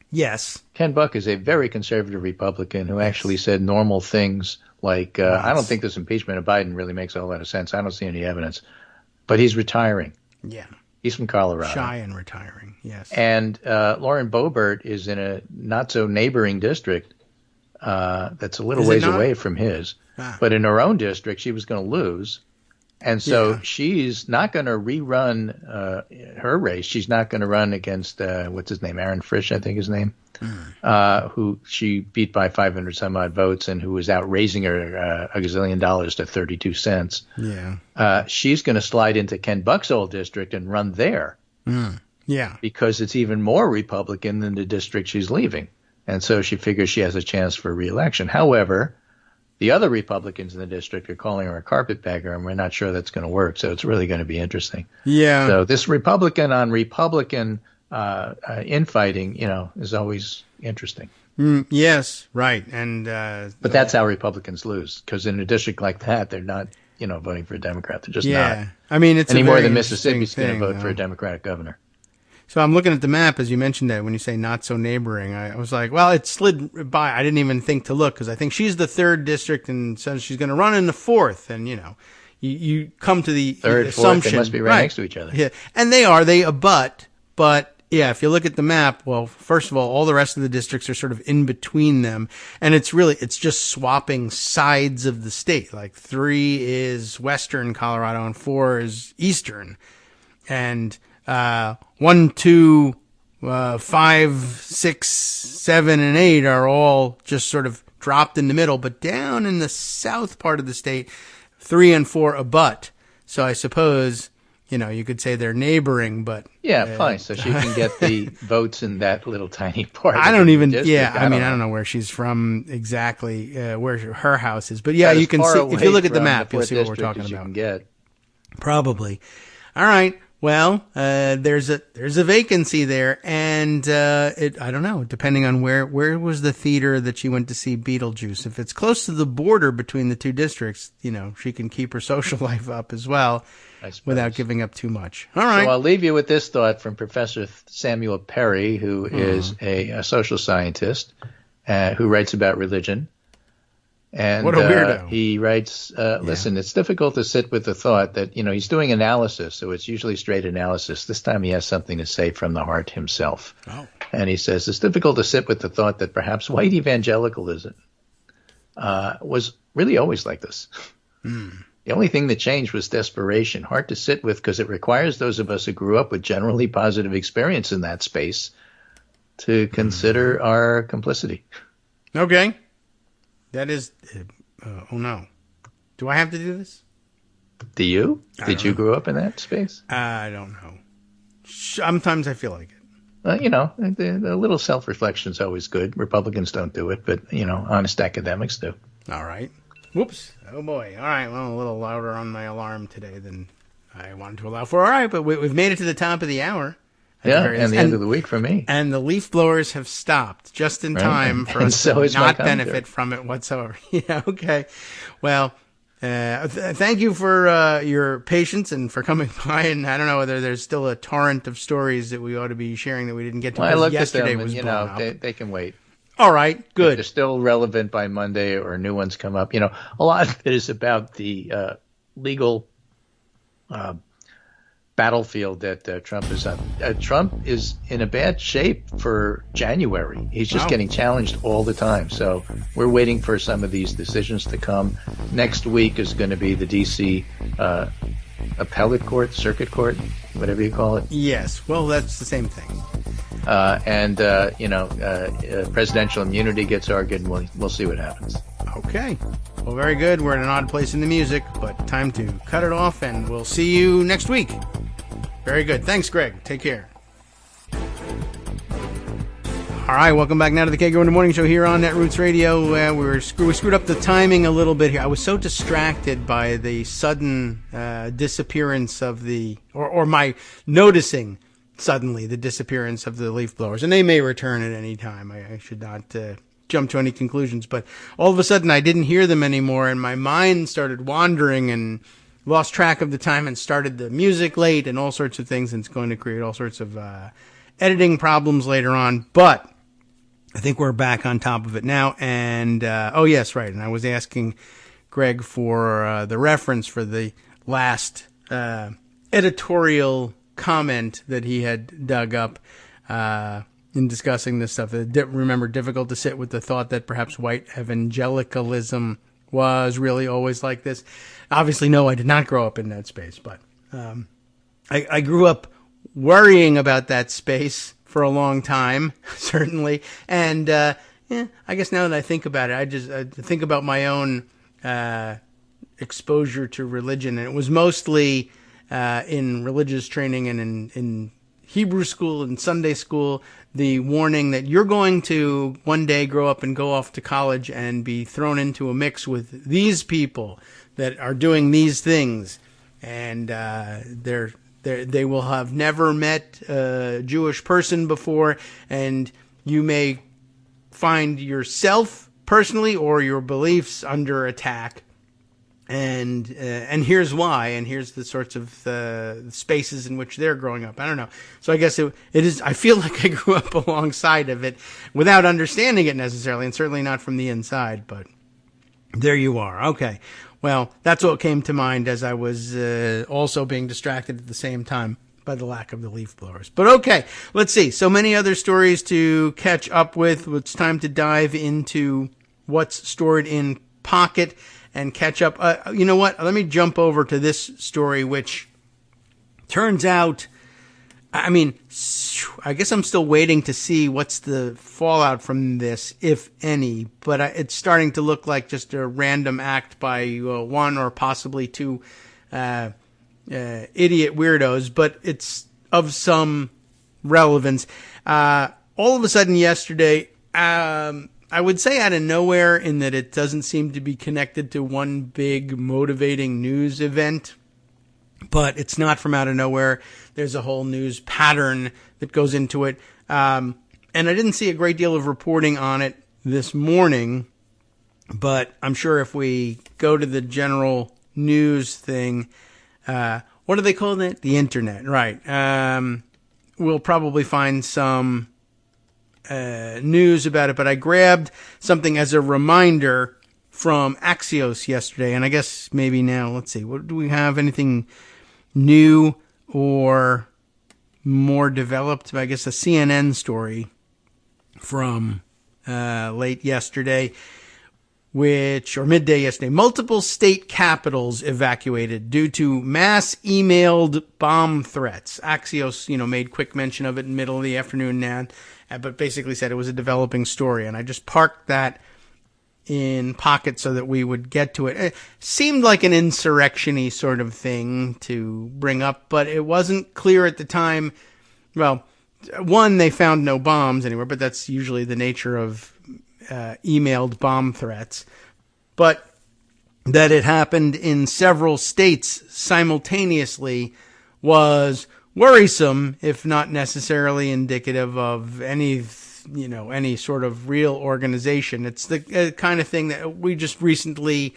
Yes. Ken Buck is a very conservative Republican who actually said normal things like, I don't think this impeachment of Biden really makes a whole lot of sense. I don't see any evidence. But he's retiring. Yeah. He's from Colorado. Shy and retiring, yes. And Lauren Boebert is in a not-so-neighboring district that's a little ways away from his. But in her own district, she was going to lose. And so she's not going to rerun her race. She's not going to run against, what's his name, Aaron Frisch, I think his name, who she beat by 500 some odd votes and who was out raising her a gazillion dollars to 32 cents. Yeah. She's going to slide into Ken Buck's old district and run there. Yeah. Because it's even more Republican than the district she's leaving. And so she figures she has a chance for re-election. However, the other Republicans in the district are calling her a carpetbagger, and we're not sure that's going to work. So it's really going to be interesting. Yeah. So this Republican on Republican infighting, is always interesting. Yes, right. And but that's how Republicans lose, because in a district like that, they're not voting for a Democrat. They're just Yeah. not. I mean, it's any a more very than interesting Mississippi's going to thing, vote for though. a Democratic governor. So I'm looking at the map as you mentioned that when you say not so neighboring. I was like, well, it slid by. I didn't even think to look because I think she's the 3rd district and says she's going to run in the 4th. And, you come to the 3rd, 4th, assumption. they must be right next to each other. Yeah. And they abut. But, yeah, if you look at the map, well, first of all the rest of the districts are sort of in between them. And it's just swapping sides of the state. Like 3 is western Colorado and 4 is eastern. And 1, 2, 5, 6, 7, and 8 are all just sort of dropped in the middle. But down in the south part of the state, 3 and 4 abut. So I suppose, you could say they're neighboring, but yeah, fine. So she can get the votes in that little tiny part. I don't even. District. Yeah, I don't know where she's from exactly, where her house is. But yeah, you can see if you look at the map, you'll see what we're talking about. You can get. Probably. All right. Well, there's a vacancy there, and I don't know, depending on where was the theater that she went to see Beetlejuice. If it's close to the border between the two districts, she can keep her social life up as well without giving up too much. All right. So I'll leave you with this thought from Professor Samuel Perry, who is a social scientist who writes about religion. And what a weirdo. He writes, listen, it's difficult to sit with the thought that, he's doing analysis, so it's usually straight analysis. This time he has something to say from the heart himself. Oh. And he says, it's difficult to sit with the thought that perhaps white evangelicalism was really always like this. The only thing that changed was desperation. Hard to sit with because it requires those of us who grew up with generally positive experience in that space to consider our complicity. Okay. That is, oh no. Do I have to do this? Do you? Did you grow up in that space? I don't know. Sometimes I feel like it. Well, the little self-reflection is always good. Republicans don't do it, but, honest academics do. All right. Whoops. Oh boy. All right. Well, a little louder on my alarm today than I wanted to allow for. All right. But we've made it to the top of the hour. Yeah, and the end of the week for me. And the leaf blowers have stopped just in time for us to not benefit from it whatsoever. Yeah, okay. Well, thank you for your patience and for coming by. And I don't know whether there's still a torrent of stories that we ought to be sharing that we didn't get to. Well, I looked yesterday at them, was and, blown up. They can wait. All right, good. If they're still relevant by Monday or new ones come up. A lot of it is about the legal battlefield that Trump is on. Trump is in a bad shape for January. He's just getting challenged all the time. So we're waiting for some of these decisions to come. Next week is going to be the D.C. Appellate Court, Circuit Court, whatever you call it. Yes. Well, that's the same thing. Presidential immunity gets argued, and we'll see what happens. Okay. Well, very good. We're in an odd place in the music, but time to cut it off, and we'll see you next week. Very good. Thanks, Greg. Take care. All right, welcome back now to the Kagro in the Morning Show here on Netroots Radio. We screwed up the timing a little bit here. I was so distracted by the sudden disappearance of or my noticing suddenly the disappearance of the leaf blowers, and they may return at any time. I should not jump to any conclusions, but all of a sudden I didn't hear them anymore, and my mind started wandering and lost track of the time and started the music late and all sorts of things, and it's going to create all sorts of editing problems later on. But I think we're back on top of it now. And oh yes, right. And I was asking Greg for the reference for the last editorial comment that he had dug up in discussing this stuff. Remember, difficult to sit with the thought that perhaps white evangelicalism was really always like this. Obviously, no, I did not grow up in that space, but I grew up worrying about that space for a long time, certainly. And I guess now that I think about it, I think about my own exposure to religion, and it was mostly in religious training and in Hebrew school and Sunday school, the warning that you're going to one day grow up and go off to college and be thrown into a mix with these people that are doing these things, and they will have never met a Jewish person before, and you may find yourself personally or your beliefs under attack And here's why, and here's the sorts of spaces in which they're growing up. I don't know. So I guess it is. I feel like I grew up alongside of it without understanding it necessarily, and certainly not from the inside. But there you are. Okay. Well, that's what came to mind as I was also being distracted at the same time by the lack of the leaf blowers. But okay, let's see. So many other stories to catch up with. It's time to dive into what's stored in Pocket and catch up. You know what? Let me jump over to this story, which turns out, I mean, I guess I'm still waiting to see what's the fallout from this, if any. But it's starting to look like just a random act by one or possibly two idiot weirdos, but it's of some relevance. All of a sudden yesterday, I would say out of nowhere, in that it doesn't seem to be connected to one big motivating news event, but it's not from out of nowhere. There's a whole news pattern that goes into it. And I didn't see a great deal of reporting on it this morning, but I'm sure if we go to the general news thing, what do they call it? The internet, right. We'll probably find some news about it, but I grabbed something as a reminder from Axios yesterday, and I guess maybe now, let's see, what do we have? Anything new or more developed? I guess a CNN story from late yesterday, or midday yesterday. Multiple state capitals evacuated due to mass emailed bomb threats. Axios, made quick mention of it in the middle of the afternoon now, but basically said it was a developing story. And I just parked that in Pocket so that we would get to it. It seemed like an insurrection-y sort of thing to bring up, but it wasn't clear at the time. Well, one, they found no bombs anywhere, but that's usually the nature of emailed bomb threats. But that it happened in several states simultaneously was worrisome, if not necessarily indicative of any sort of real organization. It's the kind of thing that we just recently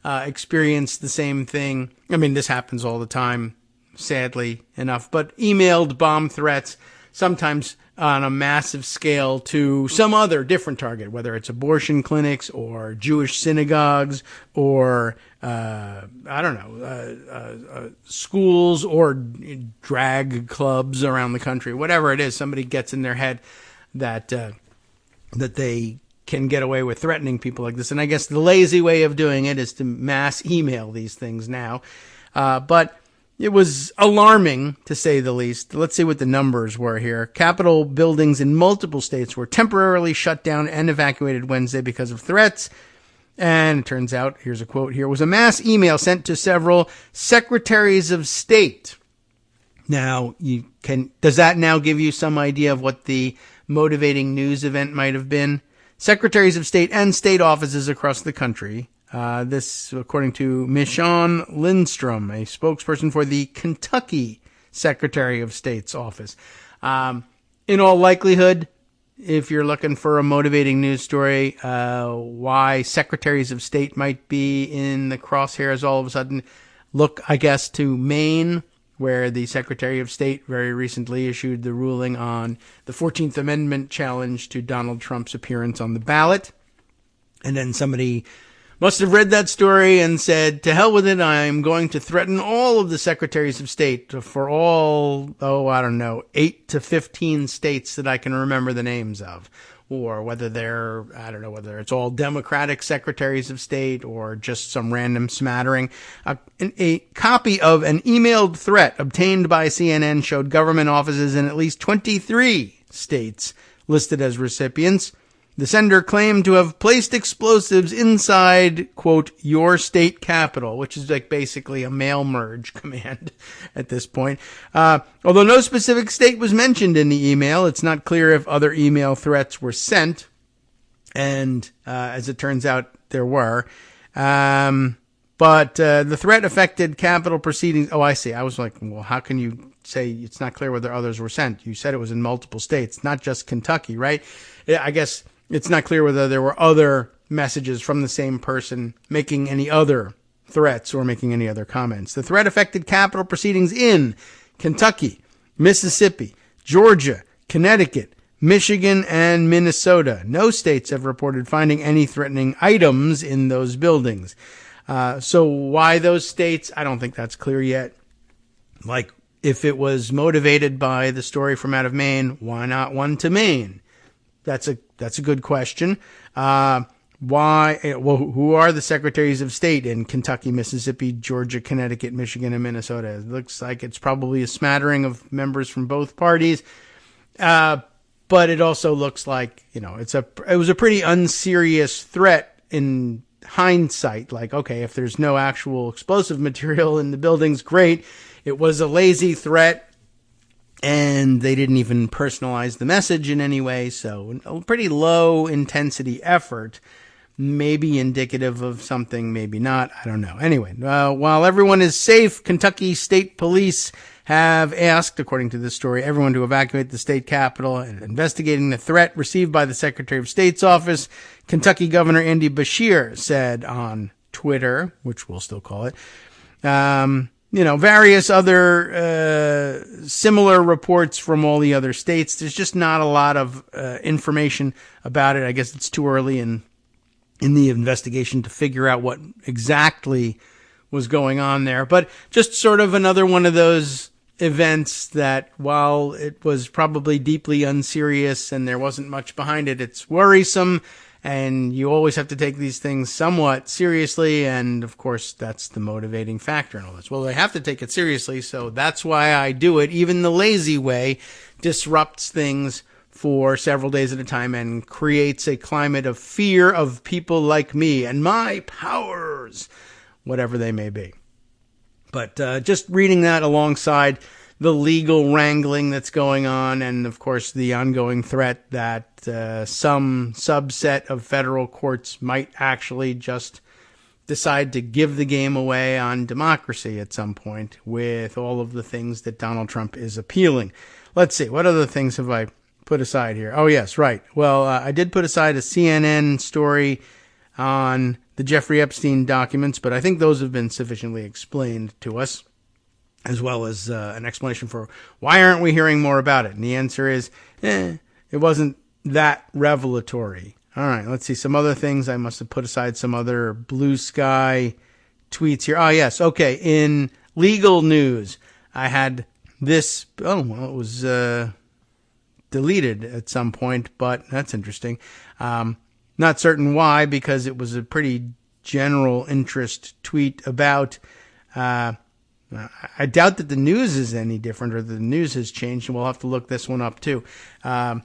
experienced the same thing. I mean, this happens all the time, sadly enough, but emailed bomb threats, sometimes on a massive scale to some other different target, whether it's abortion clinics or Jewish synagogues or, schools or drag clubs around the country, whatever it is. Somebody gets in their head that they can get away with threatening people like this. And I guess the lazy way of doing it is to mass email these things now. But it was alarming, to say the least. Let's see what the numbers were here. Capitol buildings in multiple states were temporarily shut down and evacuated Wednesday because of threats. And it turns out, here's a quote here, was a mass email sent to several secretaries of state. Now, does that now give you some idea of what the motivating news event might have been? Secretaries of state and state offices across the country. This, according to Michonne Lindstrom, a spokesperson for the Kentucky Secretary of State's office. In all likelihood, if you're looking for a motivating news story, why secretaries of state might be in the crosshairs all of a sudden, look, I guess, to Maine, where the Secretary of State very recently issued the ruling on the 14th Amendment challenge to Donald Trump's appearance on the ballot. And then somebody must have read that story and said, to hell with it, I'm going to threaten all of the secretaries of state for all, 8 to 15 states that I can remember the names of. Or whether whether it's all Democratic secretaries of state or just some random smattering. A copy of an emailed threat obtained by CNN showed government offices in at least 23 states listed as recipients. The sender claimed to have placed explosives inside, quote, your state capital, which is like basically a mail merge command at this point. Although no specific state was mentioned in the email, it's not clear if other email threats were sent. And as it turns out, there were. But the threat affected capital proceedings. Oh, I see. I was like, well, how can you say it's not clear whether others were sent? You said it was in multiple states, not just Kentucky, right? I guess it's not clear whether there were other messages from the same person making any other threats or making any other comments. The threat affected Capitol proceedings in Kentucky, Mississippi, Georgia, Connecticut, Michigan, and Minnesota. No states have reported finding any threatening items in those buildings. So why those states? I don't think that's clear yet. Like, if it was motivated by the story from out of Maine, why not one to Maine? That's a good question. Why? Well, who are the secretaries of state in Kentucky, Mississippi, Georgia, Connecticut, Michigan, and Minnesota? It looks like it's probably a smattering of members from both parties. But it also looks like, it was a pretty unserious threat in hindsight. Like, okay, if there's no actual explosive material in the buildings, great. It was a lazy threat, and they didn't even personalize the message in any way. So a pretty low intensity effort, maybe indicative of something, maybe not. I don't know. Anyway, while everyone is safe, Kentucky State Police have asked, according to this story, everyone to evacuate the state capitol and investigating the threat received by the Secretary of State's office. Kentucky Governor Andy Beshear said on Twitter, which we'll still call it, various other similar reports from all the other states. There's just not a lot of information about it. I guess it's too early in the investigation to figure out what exactly was going on there. But just sort of another one of those events that, while it was probably deeply unserious and there wasn't much behind it, it's worrisome. And you always have to take these things somewhat seriously. And, of course, that's the motivating factor in all this. Well, they have to take it seriously, so that's why I do it. Even the lazy way disrupts things for several days at a time and creates a climate of fear of people like me and my powers, whatever they may be. But just reading that alongside the legal wrangling that's going on, and of course the ongoing threat that some subset of federal courts might actually just decide to give the game away on democracy at some point with all of the things that Donald Trump is appealing. Let's see, what other things have I put aside here? Oh, yes, right. Well, I did put aside a CNN story on the Jeffrey Epstein documents, but I think those have been sufficiently explained to us, as well as an explanation for why aren't we hearing more about it. And the answer is, it wasn't that revelatory. All right, let's see. Some other things. I must have put aside some other blue sky tweets here. Oh, yes. Okay. In legal news, I had this. Oh, well, it was deleted at some point, but that's interesting. Not certain why, because it was a pretty general interest tweet about, I doubt that the news is any different or the news has changed, and we'll have to look this one up too. The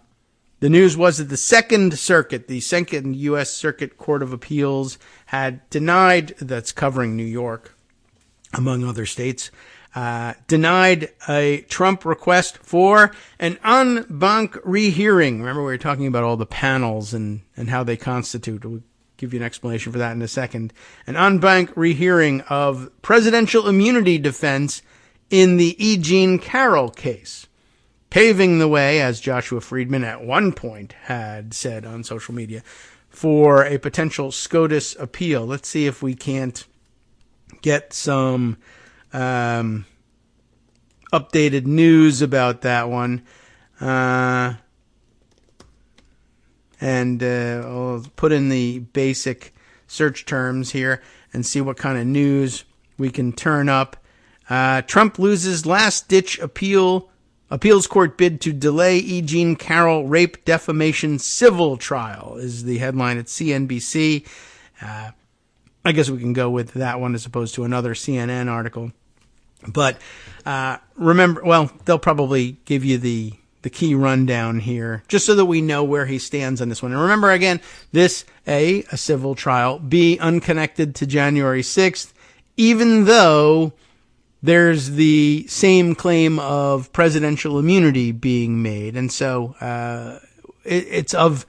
news was that the Second Circuit, the Second U.S. Circuit Court of Appeals, had denied, that's covering New York, among other states, denied a Trump request for an en banc rehearing. Remember, we were talking about all the panels and how they constitute. We'll give you an explanation for that in a second. An en banc rehearing of presidential immunity defense in the E. Jean Carroll case, paving the way, as Joshua Friedman at one point had said on social media, for a potential SCOTUS appeal. Let's see if we can't get some updated news about that one. And I'll put in the basic search terms here and see what kind of news we can turn up. Trump loses last-ditch appeals court bid to delay E. Jean Carroll rape defamation civil trial is the headline at CNBC. I guess we can go with that one as opposed to another CNN article. But remember, well, they'll probably give you the key rundown here, just so that we know where he stands on this one. And remember, again, this, A, a civil trial, B, unconnected to January 6th, even though there's the same claim of presidential immunity being made. And so it's of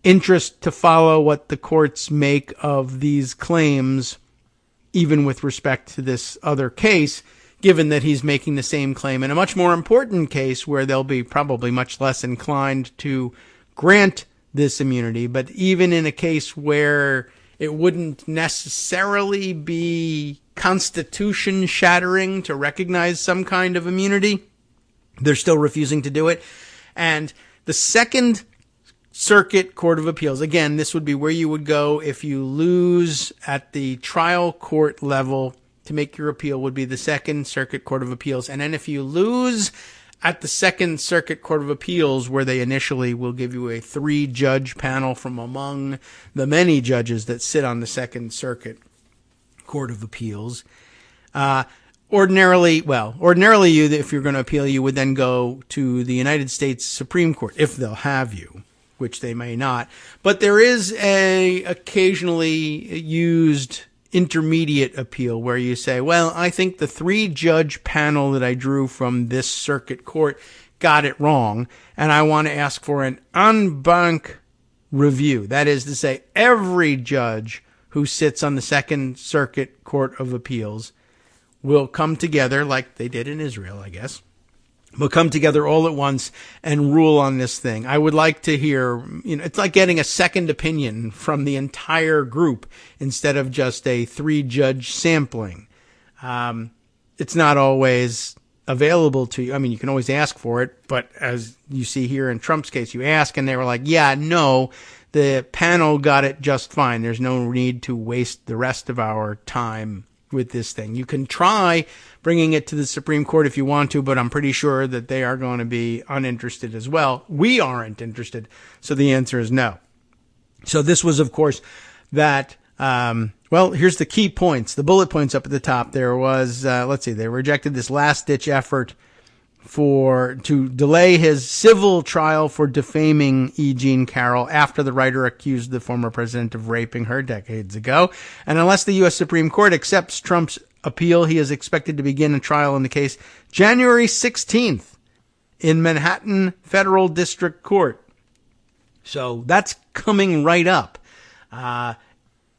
interest to follow what the courts make of these claims, even with respect to this other case, given that he's making the same claim in a much more important case where they'll be probably much less inclined to grant this immunity. But even in a case where it wouldn't necessarily be constitution shattering to recognize some kind of immunity. They're still refusing to do it. And the Second Circuit Court of Appeals, again, this would be where you would go if you lose at the trial court level to make your appeal, would be the Second Circuit Court of Appeals. And then if you lose at the Second Circuit Court of Appeals, where they initially will give you a 3-judge panel from among the many judges that sit on the Second Circuit Court of Appeals, ordinarily, you, if you're going to appeal, you would then go to the United States Supreme Court, if they'll have you, which they may not. But there is a occasionally used intermediate appeal where you say, well, I think the 3-judge panel that I drew from this circuit court got it wrong, and I want to ask for an en banc review. That is to say, every judge who sits on the Second Circuit Court of Appeals will come together, like they did in Israel, I guess, will come together all at once and rule on this thing. I would like to hear, it's like getting a second opinion from the entire group instead of just a 3-judge sampling. It's not always available to you. I mean, you can always ask for it, but as you see here in Trump's case, you ask and they were like, yeah, no, the panel got it just fine. There's no need to waste the rest of our time with this thing. You can try bringing it to the Supreme Court if you want to, but I'm pretty sure that they are going to be uninterested as well. We aren't interested. So the answer is no. So this was, of course, that, here's the key points, the bullet points up at the top. There was, they rejected this last-ditch effort to delay his civil trial for defaming E. Jean Carroll after the writer accused the former president of raping her decades ago. And unless the U.S. Supreme Court accepts Trump's appeal, he is expected to begin a trial in the case January 16th in Manhattan Federal District Court. So that's coming right up.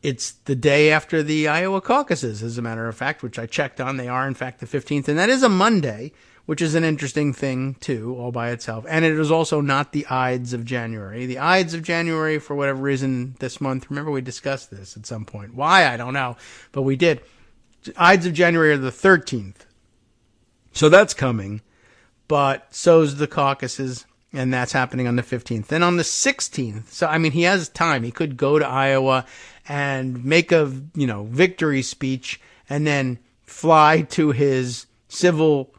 It's the day after the Iowa caucuses, as a matter of fact, which I checked on. They are, in fact, the 15th, and that is a Monday, which is an interesting thing, too, all by itself. And it is also not the Ides of January. The Ides of January, for whatever reason, this month, remember we discussed this at some point. Why? I don't know, but we did. Ides of January are the 13th. So that's coming, but so's the caucuses, and that's happening on the 15th. Then on the 16th, so, I mean, he has time. He could go to Iowa and make a, victory speech and then fly to his civil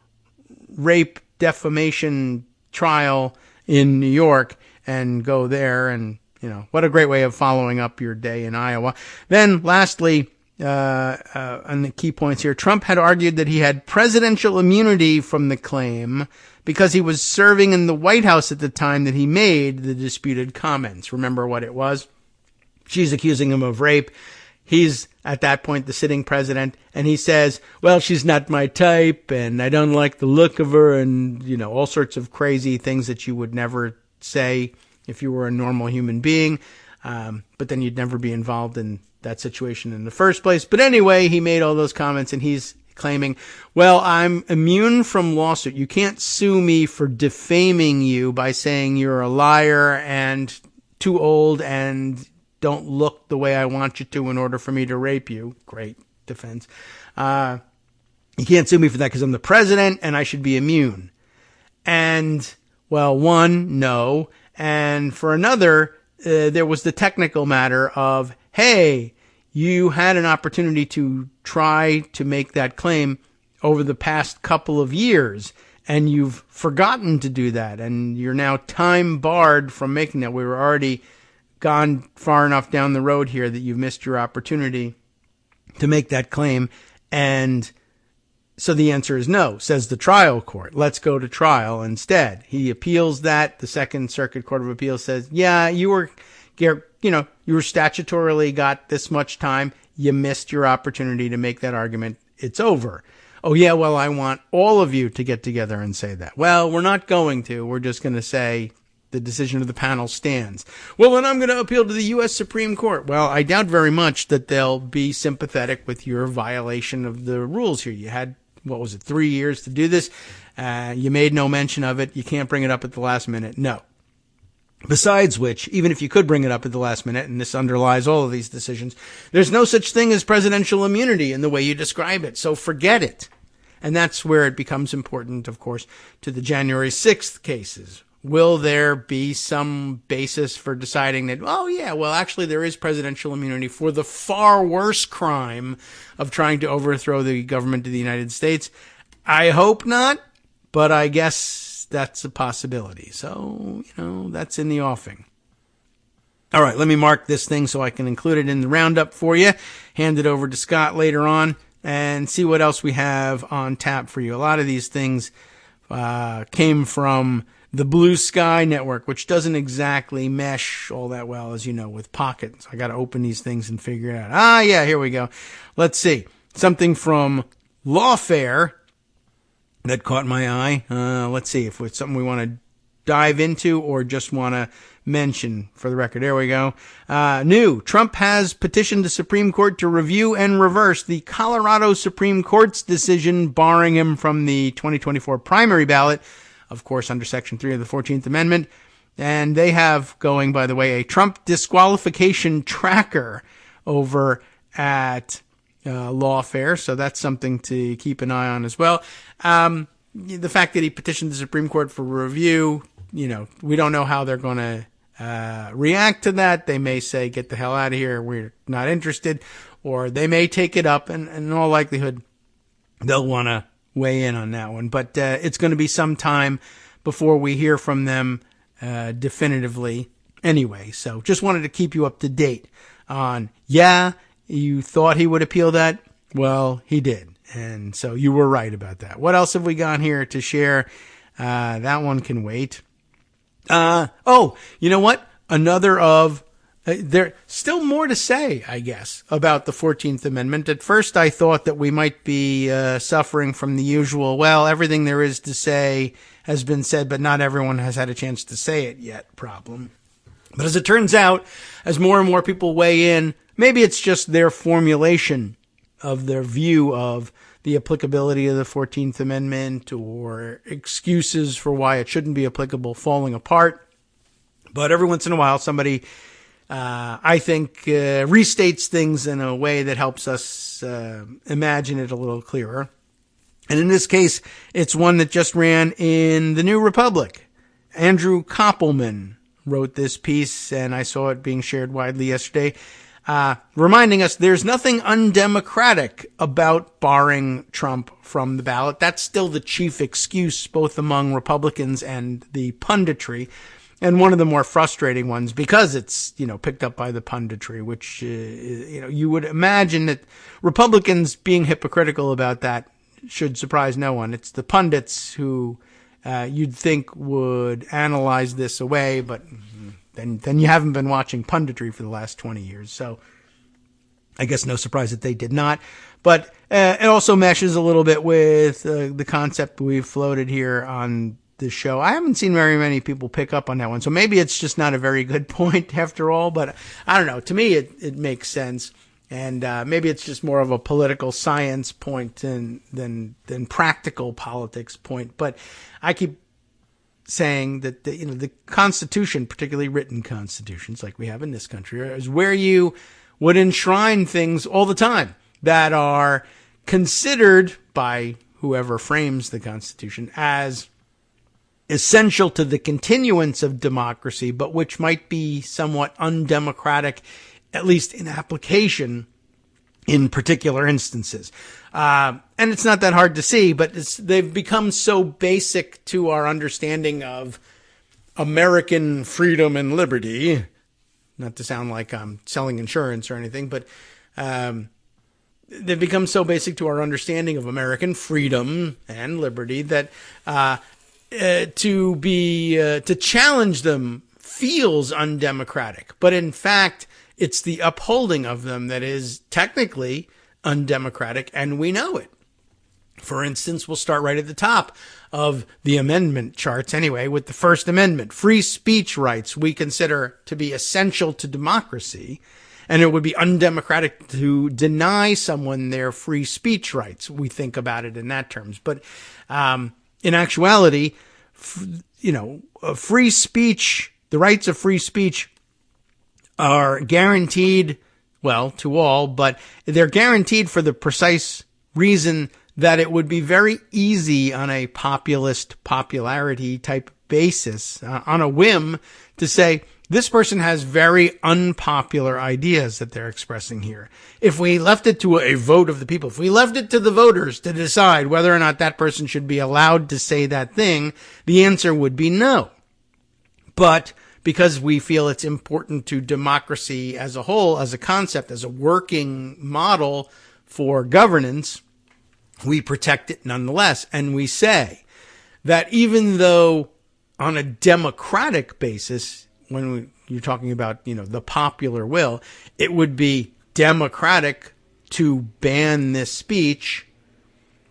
rape defamation trial in New York and go there. And, what a great way of following up your day in Iowa. Then lastly, on the key points here, Trump had argued that he had presidential immunity from the claim because he was serving in the White House at the time that he made the disputed comments. Remember what it was? She's accusing him of rape. He's, at that point, the sitting president, and he says, well, she's not my type, and I don't like the look of her, and, all sorts of crazy things that you would never say if you were a normal human being, but then you'd never be involved in that situation in the first place. But anyway, he made all those comments, and he's claiming, well, I'm immune from lawsuit. You can't sue me for defaming you by saying you're a liar and too old and don't look the way I want you to in order for me to rape you. Great defense. You can't sue me for that because I'm the president and I should be immune. And, well, one, no. And for another, there was the technical matter of, hey, you had an opportunity to try to make that claim over the past couple of years, and you've forgotten to do that, and you're now time barred from making that. We were already gone far enough down the road here that you've missed your opportunity to make that claim. And so the answer is no, says the trial court. Let's go to trial instead. He appeals that. The Second Circuit Court of Appeals says, yeah, you were statutorily got this much time. You missed your opportunity to make that argument. It's over. Oh, yeah, well, I want all of you to get together and say that. Well, we're not going to. We're just going to say the decision of the panel stands. Well, then I'm going to appeal to the U.S. Supreme Court. Well, I doubt very much that they'll be sympathetic with your violation of the rules here. You had, 3 years to do this? You made no mention of it. You can't bring it up at the last minute. No. Besides which, even if you could bring it up at the last minute, and this underlies all of these decisions, there's no such thing as presidential immunity in the way you describe it. So forget it. And that's where it becomes important, of course, to the January 6th cases. Will there be some basis for deciding that, oh, yeah, well, actually there is presidential immunity for the far worse crime of trying to overthrow the government of the United States? I hope not, but I guess that's a possibility. So, that's in the offing. All right, let me mark this thing so I can include it in the roundup for you, hand it over to Scott later on, and see what else we have on tap for you. A lot of these things came from the Blue Sky Network, which doesn't exactly mesh all that well, as you know, with Pocket. So I got to open these things and figure it out. Yeah, here we go. Let's see. Something from Lawfare that caught my eye. Let's see if it's something we want to dive into or just want to mention for the record. There we go. New. Trump has petitioned the Supreme Court to review and reverse the Colorado Supreme Court's decision barring him from the 2024 primary ballot, of course, under Section 3 of the 14th Amendment. And they have going, by the way, a Trump disqualification tracker over at Lawfare, so that's something to keep an eye on as well. The fact that he petitioned the Supreme Court for review, we don't know how they're going to react to that. They may say, get the hell out of here, we're not interested, or they may take it up, and in all likelihood, they'll want to weigh in on that one. But it's going to be some time before we hear from them definitively anyway. So just wanted to keep you up to date on, you thought he would appeal that? Well, he did. And so you were right about that. What else have we got here to share? That one can wait. You know what? Another of, there's still more to say, I guess, about the 14th Amendment. At first, I thought that we might be suffering from the usual, everything there is to say has been said, but not everyone has had a chance to say it yet problem. But as it turns out, as more and more people weigh in, maybe it's just their formulation of their view of the applicability of the 14th Amendment or excuses for why it shouldn't be applicable falling apart. But every once in a while, somebody, I think, restates things in a way that helps us imagine it a little clearer. And in this case, it's one that just ran in the New Republic. Andrew Koppelman wrote this piece, and I saw it being shared widely yesterday, reminding us there's nothing undemocratic about barring Trump from the ballot. That's still the chief excuse, both among Republicans and the punditry, and one of the more frustrating ones because it's, picked up by the punditry, which, you would imagine that Republicans being hypocritical about that should surprise no one. It's the pundits who you'd think would analyze this away, but then you haven't been watching punditry for the last 20 years. So I guess no surprise that they did not. But it also meshes a little bit with the concept we've floated here on the show. I haven't seen very many people pick up on that one. So maybe it's just not a very good point after all. But I don't know. To me, it makes sense. And maybe it's just more of a political science point than practical politics point. But I keep saying that the Constitution, particularly written constitutions like we have in this country, is where you would enshrine things all the time that are considered by whoever frames the Constitution as essential to the continuance of democracy, but which might be somewhat undemocratic, at least in application in particular instances. And it's not that hard to see, but they've become so basic to our understanding of American freedom and liberty, not to sound like I'm selling insurance or anything, but they've become so basic to our understanding of American freedom and liberty that to challenge them feels undemocratic. But in fact, it's the upholding of them that is technically undemocratic, and we know it. For instance, we'll start right at the top of the amendment charts anyway, with the First Amendment. Free speech rights we consider to be essential to democracy, and it would be undemocratic to deny someone their free speech rights. We think about it in that terms. But in actuality, free speech The rights of free speech are guaranteed, well, to all, but they're guaranteed for the precise reason that it would be very easy on a populist popularity type basis, on a whim, to say, this person has very unpopular ideas that they're expressing here. If we left it to a vote of the people, if we left it to the voters to decide whether or not that person should be allowed to say that thing, the answer would be no. But because we feel it's important to democracy as a whole, as a concept, as a working model for governance, we protect it nonetheless. And we say that even though on a democratic basis, when you're talking about, the popular will, it would be democratic to ban this speech,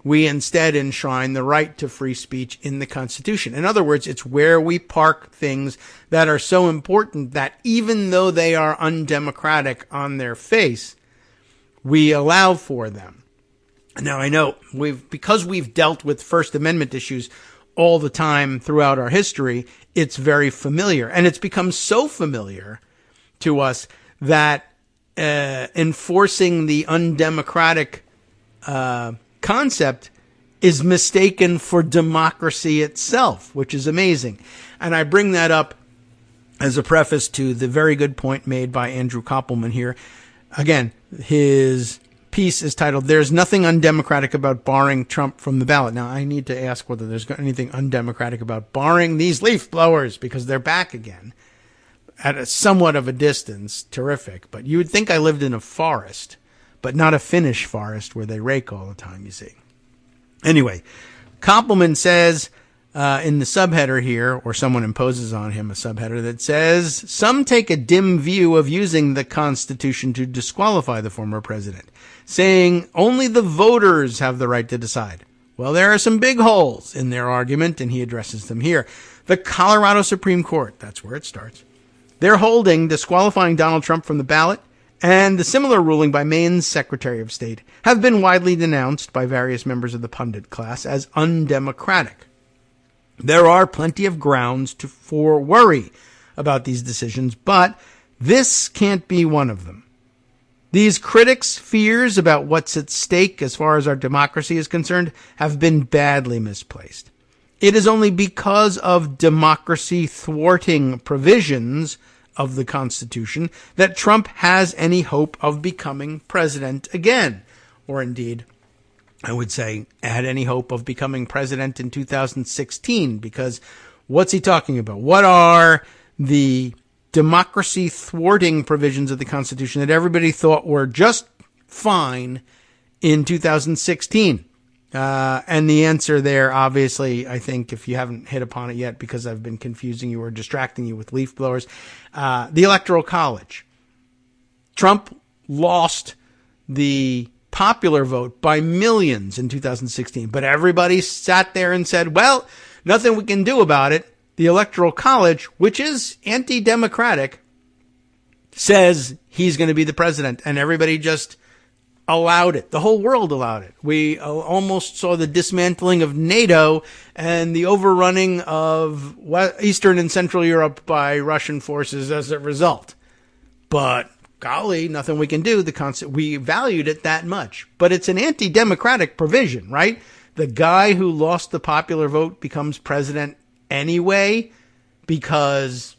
we instead enshrine the right to free speech in the Constitution. In other words, it's where we park things that are so important that even though they are undemocratic on their face, we allow for them. Now, I know because we've dealt with First Amendment issues all the time throughout our history, it's very familiar. And it's become so familiar to us that enforcing the undemocratic concept is mistaken for democracy itself, which is amazing. And I bring that up as a preface to the very good point made by Andrew Koppelman here. Again, his piece is titled, "There's Nothing Undemocratic About Barring Trump from the Ballot." Now, I need to ask whether there's anything undemocratic about barring these leaf blowers, because they're back again at a somewhat of a distance. Terrific. But you would think I lived in a forest, but not a Finnish forest where they rake all the time, you see. Anyway, Koppelman says in the subheader here, or someone imposes on him a subheader that says, "Some take a dim view of using the Constitution to disqualify the former president, saying only the voters have the right to decide." Well, there are some big holes in their argument, and he addresses them here. The Colorado Supreme Court, that's where it starts. Their holding disqualifying Donald Trump from the ballot and the similar ruling by Maine's Secretary of State have been widely denounced by various members of the pundit class as undemocratic. There are plenty of grounds for worry about these decisions, but this can't be one of them. These critics' fears about what's at stake as far as our democracy is concerned have been badly misplaced. It is only because of democracy thwarting provisions of the Constitution that Trump has any hope of becoming president again, or indeed, I would say, had any hope of becoming president in 2016, because what's he talking about? What are the democracy thwarting provisions of the Constitution that everybody thought were just fine in 2016? And the answer there, obviously, I think, if you haven't hit upon it yet because I've been confusing you or distracting you with leaf blowers, the Electoral College. Trump lost the popular vote by millions in 2016, but everybody sat there and said, well, nothing we can do about it. The Electoral College, which is anti-democratic, says he's going to be the president, and everybody just allowed it. The whole world allowed it. We almost saw the dismantling of NATO and the overrunning of Eastern and Central Europe by Russian forces as a result. But golly, nothing we can do. We valued it that much. But it's an anti-democratic provision, right? The guy who lost the popular vote becomes president anyway, because,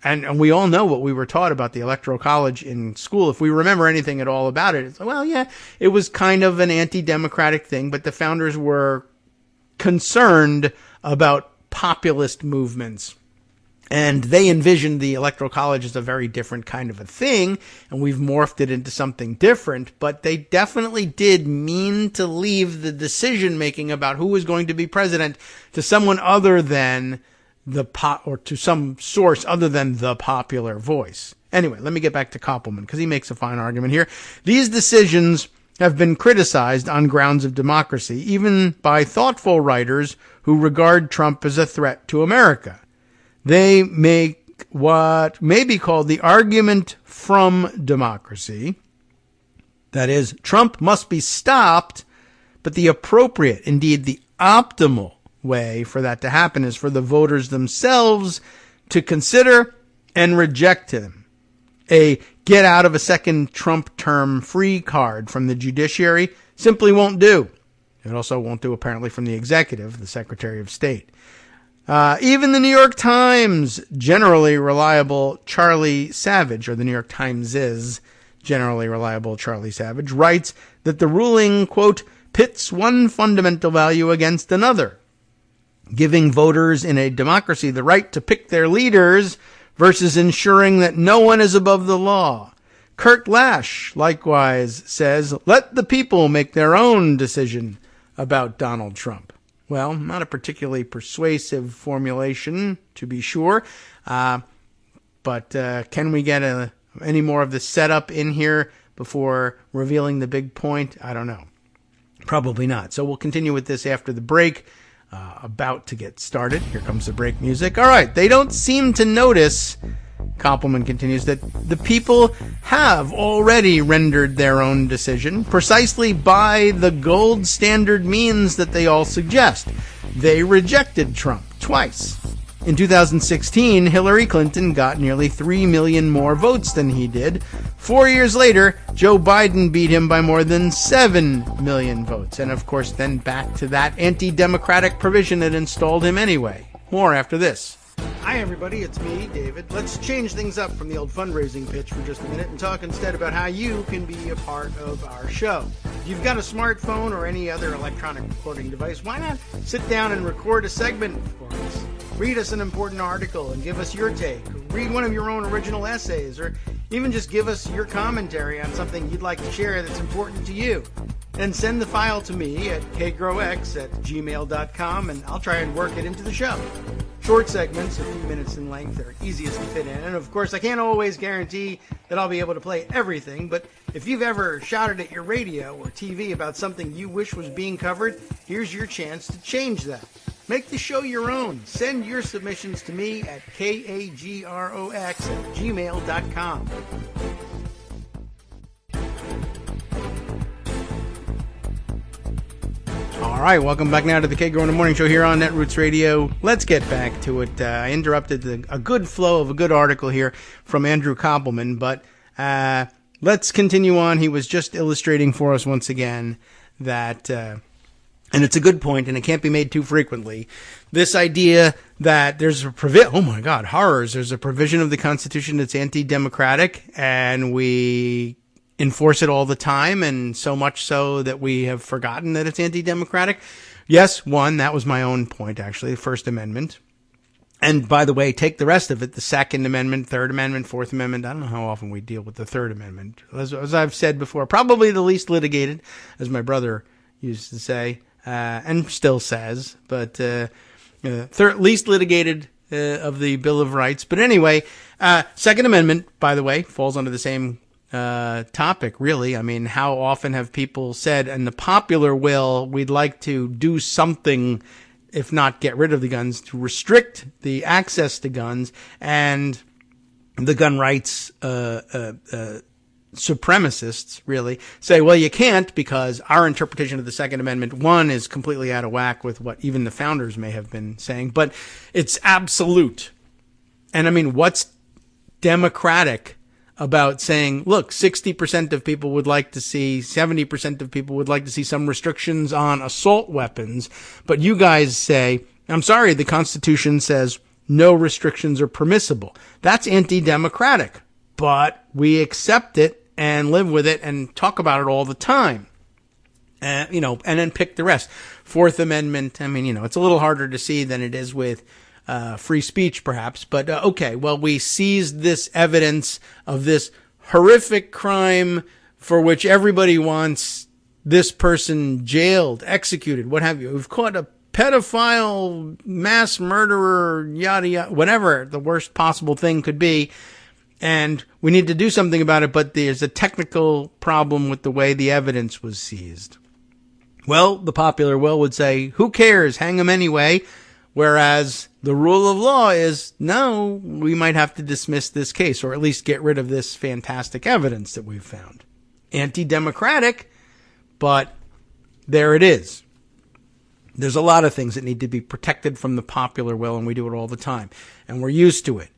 and we all know what we were taught about the Electoral College in school. If we remember anything at all about it, it's, well, yeah, it was kind of an anti-democratic thing, but the founders were concerned about populist movements. And they envisioned the Electoral College as a very different kind of a thing, and we've morphed it into something different. But they definitely did mean to leave the decision-making about who was going to be president to someone other than or to some source other than the popular voice. Anyway, let me get back to Koppelman, because he makes a fine argument here. These decisions have been criticized on grounds of democracy, even by thoughtful writers who regard Trump as a threat to America. They make what may be called the argument from democracy. That is, Trump must be stopped, but the appropriate, indeed the optimal way for that to happen is for the voters themselves to consider and reject him. A get out of a second Trump term free card from the judiciary simply won't do. It also won't do, apparently, from the executive, the Secretary of State. Even the New York Times, generally reliable Charlie Savage, or the New York Times' generally reliable Charlie Savage, writes that the ruling, quote, pits one fundamental value against another, giving voters in a democracy the right to pick their leaders versus ensuring that no one is above the law. Kurt Lash, likewise, says, let the people make their own decision about Donald Trump. Well, not a particularly persuasive formulation, to be sure, but can we get any more of the setup in here before revealing the big point? I don't know. Probably not. So we'll continue with this after the break. About to get started. Here comes the break music. All right. They don't seem to notice, Koppelman continues, that the people have already rendered their own decision precisely by the gold standard means that they all suggest. They rejected Trump twice. In 2016, Hillary Clinton got nearly 3 million more votes than he did. 4 years later, Joe Biden beat him by more than 7 million votes. And of course, then back to that anti-democratic provision that installed him anyway. More after this. Hi everybody, it's me, David. Let's change things up from the old fundraising pitch for just a minute and talk instead about how you can be a part of our show. If you've got a smartphone or any other electronic recording device, why not sit down and record a segment for us? Read us an important article and give us your take. Read one of your own original essays, or even just give us your commentary on something you'd like to share that's important to you. Then send the file to me at kagrox@gmail.com, and I'll try and work it into the show. Short segments, a few minutes in length, are easiest to fit in. And of course, I can't always guarantee that I'll be able to play everything, but if you've ever shouted at your radio or TV about something you wish was being covered, here's your chance to change that. Make the show your own. Send your submissions to me at kagrox@gmail.com. All right, welcome back now to the Kagro in the Morning Show here on Netroots Radio. Let's get back to it. I interrupted a good flow of a good article here from Andrew Koppelman, but let's continue on. He was just illustrating for us once again that, and it's a good point, and it can't be made too frequently, this idea that there's a oh my God, horrors, there's a provision of the Constitution that's anti-democratic, and we enforce it all the time, and so much so that we have forgotten that it's anti-democratic. Yes, that was my own point, actually, the First Amendment. And by the way, take the rest of it, the Second Amendment, Third Amendment, Fourth Amendment. I don't know how often we deal with the Third Amendment. As I've said before, probably the least litigated, as my brother used to say, and still says, but least litigated of the Bill of Rights. But anyway, Second Amendment, by the way, falls under the same topic, really. I mean, how often have people said, in the popular will, we'd like to do something, if not get rid of the guns, to restrict the access to guns, and the gun rights supremacists really say, well, you can't, because our interpretation of the Second Amendment, one, is completely out of whack with what even the founders may have been saying, but it's absolute. And I mean, what's democratic about saying, look, 60% of people would like to see, 70% of people would like to see some restrictions on assault weapons, but you guys say, I'm sorry, the Constitution says no restrictions are permissible. That's anti-democratic, but we accept it and live with it and talk about it all the time. And then pick the rest. Fourth Amendment, I mean, it's a little harder to see than it is with free speech, perhaps, but okay, well, we seized this evidence of this horrific crime for which everybody wants this person jailed, executed, what have you. We've caught a pedophile, mass murderer, yada, yada, whatever the worst possible thing could be, and we need to do something about it, but there's a technical problem with the way the evidence was seized. Well, the popular will would say, who cares, hang them anyway. Whereas the rule of law is, no, we might have to dismiss this case, or at least get rid of this fantastic evidence that we've found. Anti-democratic, but there it is. There's a lot of things that need to be protected from the popular will, and we do it all the time. And we're used to it.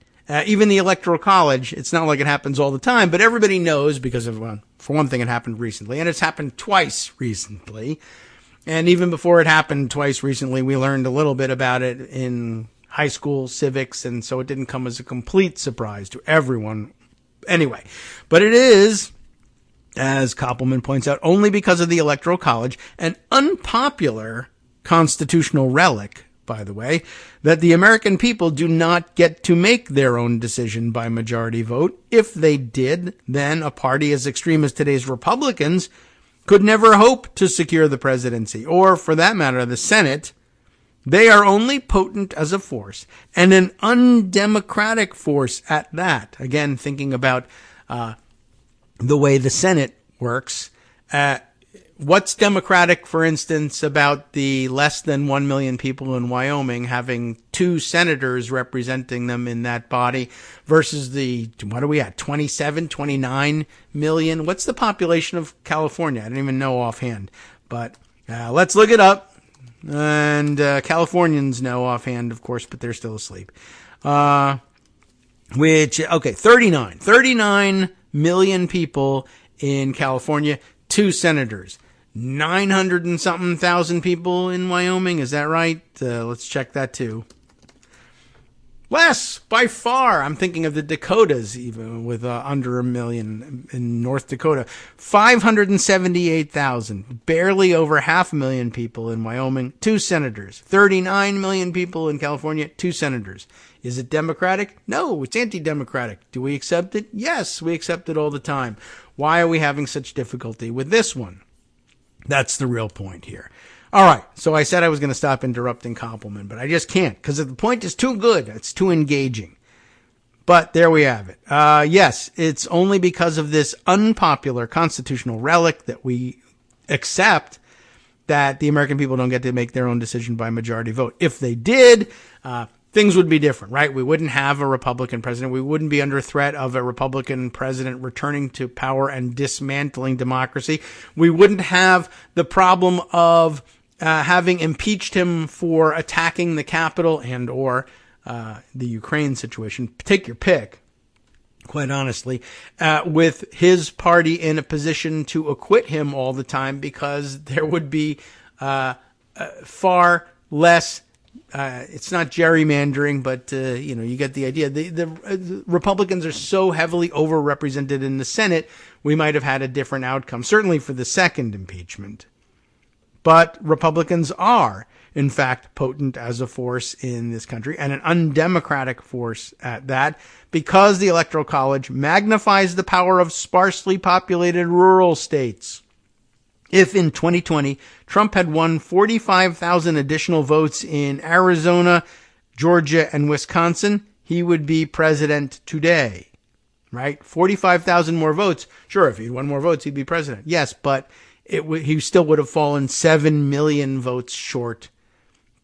Even the Electoral College, it's not like it happens all the time, but everybody knows because of, well, for one thing, it happened recently, and it's happened twice recently. And even before it happened twice recently, we learned a little bit about it in high school civics, and so it didn't come as a complete surprise to everyone. Anyway, but it is, as Koppelman points out, only because of the Electoral College, an unpopular constitutional relic, by the way, that the American people do not get to make their own decision by majority vote. If they did, then a party as extreme as today's Republicans could never hope to secure the presidency, or, for that matter, the Senate. They are only potent as a force, and an undemocratic force at that. Again, thinking about the way the Senate works. What's democratic, for instance, about the less than 1 million people in Wyoming having 2 senators representing them in that body versus the, what are we at, 27, 29 million? What's the population of California? I don't even know offhand, but let's look it up. And Californians know offhand, of course, but they're still asleep. 39 million people in California, 2 senators. 900 and something thousand people in Wyoming. Is that right? Let's check that too. Less, by far. I'm thinking of the Dakotas, even with under 1 million in North Dakota. 578,000. Barely over 500,000 people in Wyoming. 2 senators. 39 million people in California. 2 senators. Is it democratic? No, it's anti-democratic. Do we accept it? Yes, we accept it all the time. Why are we having such difficulty with this one? That's the real point here. All right, so I said I was going to stop interrupting Koppelman, but I just can't because the point is too good. It's too engaging. But there we have it. Yes, it's only because of this unpopular constitutional relic that we accept that the American people don't get to make their own decision by majority vote. If they did, things would be different, right? We wouldn't have a Republican president. We wouldn't be under threat of a Republican president returning to power and dismantling democracy. We wouldn't have the problem of having impeached him for attacking the Capitol and or the Ukraine situation. Take your pick, quite honestly, with his party in a position to acquit him all the time because there would be far less it's not gerrymandering, but, you get the idea. The Republicans are so heavily overrepresented in the Senate, we might have had a different outcome, certainly for the second impeachment. But Republicans are, in fact, potent as a force in this country, and an undemocratic force at that, because the Electoral College magnifies the power of sparsely populated rural states. If in 2020, Trump had won 45,000 additional votes in Arizona, Georgia, and Wisconsin, he would be president today, right? 45,000 more votes. Sure, if he'd won more votes, he'd be president. Yes, but he still would have fallen 7 million votes short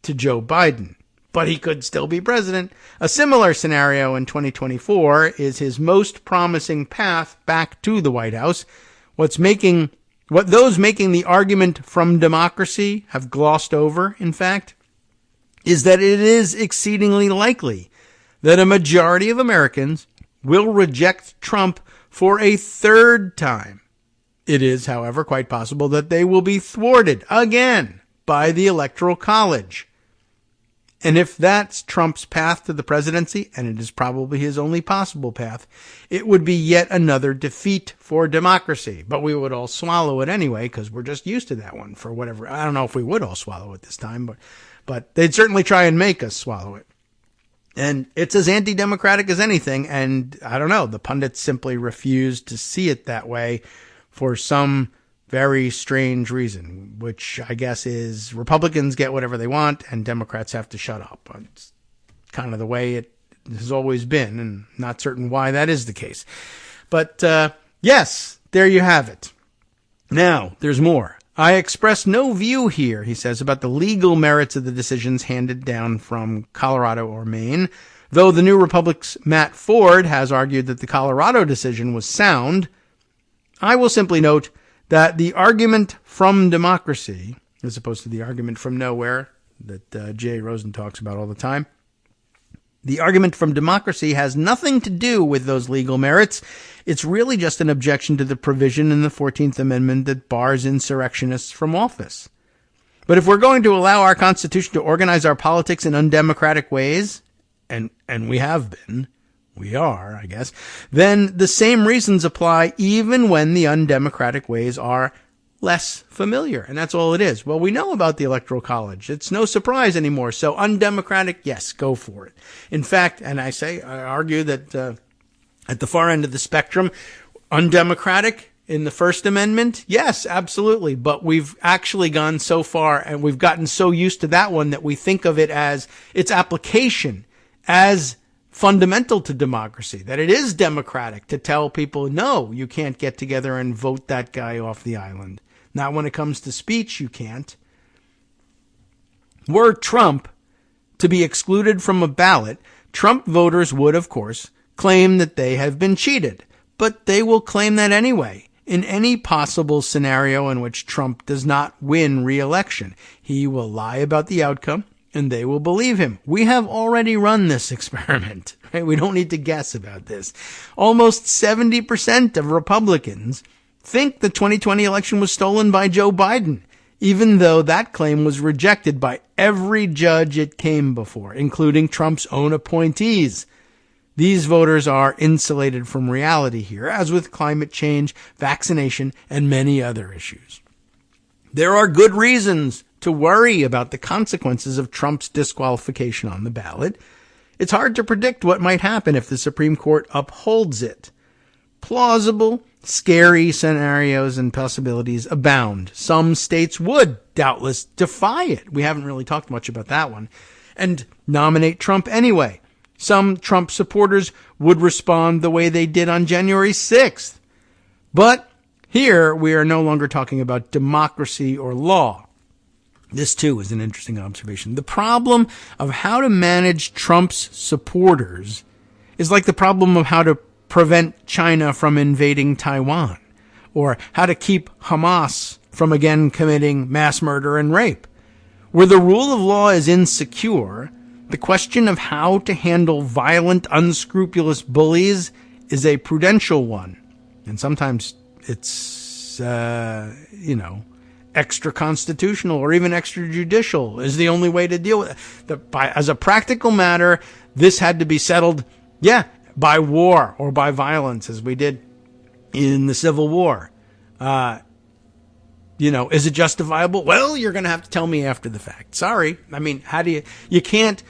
to Joe Biden. But he could still be president. A similar scenario in 2024 is his most promising path back to the White House. What those making the argument from democracy have glossed over, in fact, is that it is exceedingly likely that a majority of Americans will reject Trump for a third time. It is, however, quite possible that they will be thwarted again by the Electoral College. And if that's Trump's path to the presidency, and it is probably his only possible path, it would be yet another defeat for democracy. But we would all swallow it anyway, because we're just used to that one for whatever. I don't know if we would all swallow it this time, but they'd certainly try and make us swallow it. And it's as anti-democratic as anything, and I don't know, the pundits simply refuse to see it that way for some very strange reason, which I guess is Republicans get whatever they want and Democrats have to shut up. It's kind of the way it has always been, and not certain why that is the case. But yes, there you have it. Now, there's more. I express no view here, he says, about the legal merits of the decisions handed down from Colorado or Maine, though the New Republic's Matt Ford has argued that the Colorado decision was sound. I will simply note that the argument from democracy, as opposed to the argument from nowhere that J. Rosen talks about all the time. The argument from democracy has nothing to do with those legal merits. It's really just an objection to the provision in the 14th Amendment that bars insurrectionists from office. But if we're going to allow our Constitution to organize our politics in undemocratic ways, and we have been, we are, I guess, then the same reasons apply even when the undemocratic ways are less familiar. And that's all it is. Well, we know about the Electoral College. It's no surprise anymore. So undemocratic, yes, go for it. In fact, and I argue that at the far end of the spectrum, undemocratic in the First Amendment, yes, absolutely. But we've actually gone so far and we've gotten so used to that one that we think of it as its application as fundamental to democracy, that it is democratic to tell people, no, you can't get together and vote that guy off the island. Not when it comes to speech, you can't. Were Trump to be excluded from a ballot, Trump voters would, of course, claim that they have been cheated. But they will claim that anyway, in any possible scenario in which Trump does not win re-election. He will lie about the outcome, and they will believe him. We have already run this experiment, right? We don't need to guess about this. Almost 70% of Republicans think the 2020 election was stolen by Joe Biden, even though that claim was rejected by every judge it came before, including Trump's own appointees. These voters are insulated from reality here, as with climate change, vaccination, and many other issues. There are good reasons to worry about the consequences of Trump's disqualification on the ballot. It's hard to predict what might happen if the Supreme Court upholds it. Plausible, scary scenarios and possibilities abound. Some states would doubtless defy it. We haven't really talked much about that one. And nominate Trump anyway. Some Trump supporters would respond the way they did on January 6th. But here we are no longer talking about democracy or law. This, too, is an interesting observation. The problem of how to manage Trump's supporters is like the problem of how to prevent China from invading Taiwan, or how to keep Hamas from again committing mass murder and rape. Where the rule of law is insecure, the question of how to handle violent, unscrupulous bullies is a prudential one. And sometimes it's, extra-constitutional or even extrajudicial is the only way to deal with it. As a practical matter, this had to be settled, by war or by violence, as we did in the Civil War. Is it justifiable? Well, you're going to have to tell me after the fact. Sorry. I mean, you can't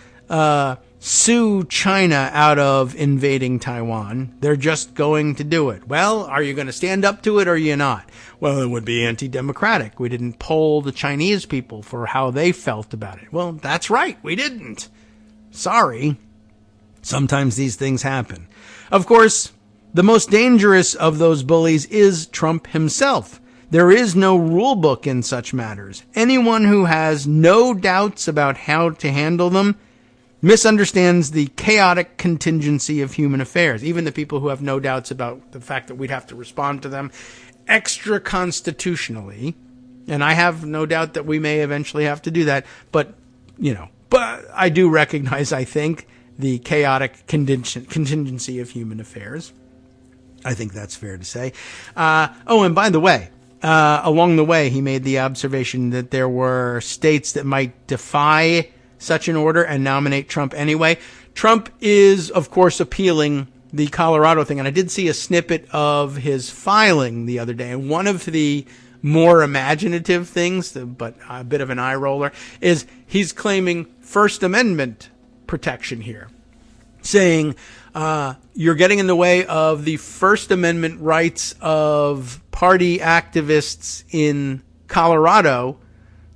sue China out of invading Taiwan. They're just going to do it. Well, are you going to stand up to it or are you not? Well, it would be anti-democratic. We didn't poll the Chinese people for how they felt about it. Well, that's right. We didn't. Sorry. Sometimes these things happen. Of course, the most dangerous of those bullies is Trump himself. There is no rule book in such matters. Anyone who has no doubts about how to handle them misunderstands the chaotic contingency of human affairs. Even the people who have no doubts about the fact that we'd have to respond to them extra constitutionally, and I have no doubt that we may eventually have to do that, but I do recognize, I think, the chaotic contingency of human affairs. I think that's fair to say. And by the way, along the way, he made the observation that there were states that might defy such an order and nominate Trump anyway. Trump is, of course, appealing the Colorado thing, and I did see a snippet of his filing the other day, and one of the more imaginative things, but a bit of an eye roller, is he's claiming First Amendment protection here, saying you're getting in the way of the First Amendment rights of party activists in Colorado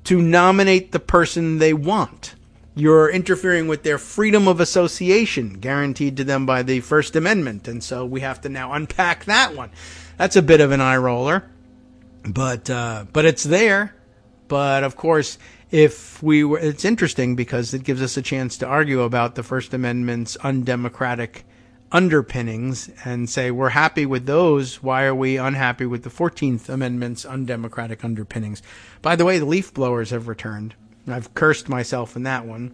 to nominate the person they want. You're interfering with their freedom of association guaranteed to them by the First Amendment, and so we have to now unpack that one. That's a bit of an eye roller, but it's there. But of course, it's interesting because it gives us a chance to argue about the First Amendment's undemocratic underpinnings and say we're happy with those. Why are we unhappy with the 14th Amendment's undemocratic underpinnings? By the way, the leaf blowers have returned. I've cursed myself in that one.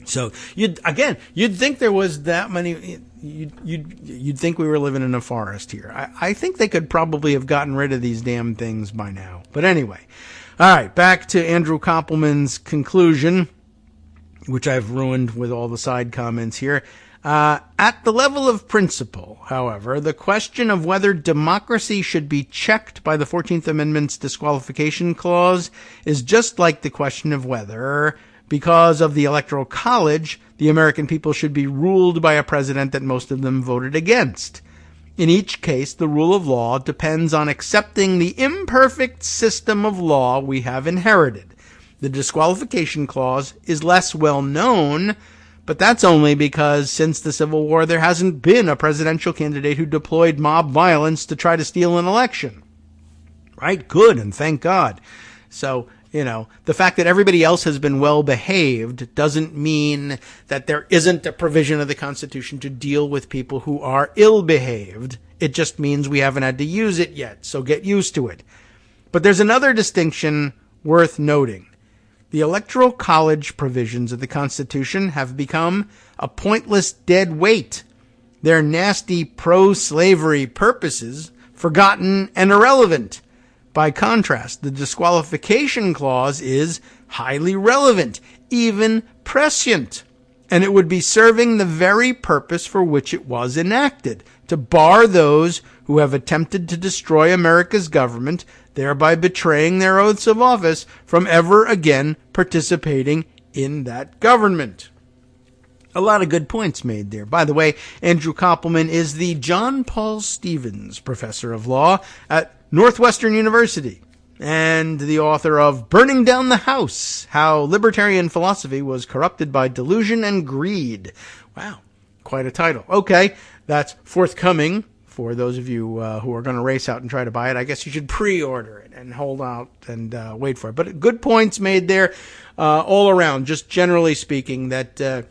So you'd think there was that many. You'd think we were living in a forest here. I think they could probably have gotten rid of these damn things by now. But anyway, all right, back to Andrew Koppelman's conclusion, which I've ruined with all the side comments here. At the level of principle, however, the question of whether democracy should be checked by the 14th Amendment's disqualification clause is just like the question of whether, because of the Electoral College, the American people should be ruled by a president that most of them voted against. In each case, the rule of law depends on accepting the imperfect system of law we have inherited. The disqualification clause is less well known, but that's only because since the Civil War, there hasn't been a presidential candidate who deployed mob violence to try to steal an election. Right? Good, and thank God. So, the fact that everybody else has been well behaved doesn't mean that there isn't a provision of the Constitution to deal with people who are ill behaved. It just means we haven't had to use it yet, so get used to it. But there's another distinction worth noting. The Electoral College provisions of the Constitution have become a pointless dead weight. Their nasty pro-slavery purposes forgotten and irrelevant. By contrast, the disqualification clause is highly relevant, even prescient, and it would be serving the very purpose for which it was enacted, to bar those who have attempted to destroy America's government, thereby betraying their oaths of office, from ever again participating in that government. A lot of good points made there. By the way, Andrew Koppelman is the John Paul Stevens Professor of Law at Northwestern University and the author of Burning Down the House, How Libertarian Philosophy Was Corrupted by Delusion and Greed. Wow, quite a title. Okay, that's forthcoming for those of you who are going to race out and try to buy it. I guess you should pre-order it and hold out and wait for it. But good points made there all around, just generally speaking, that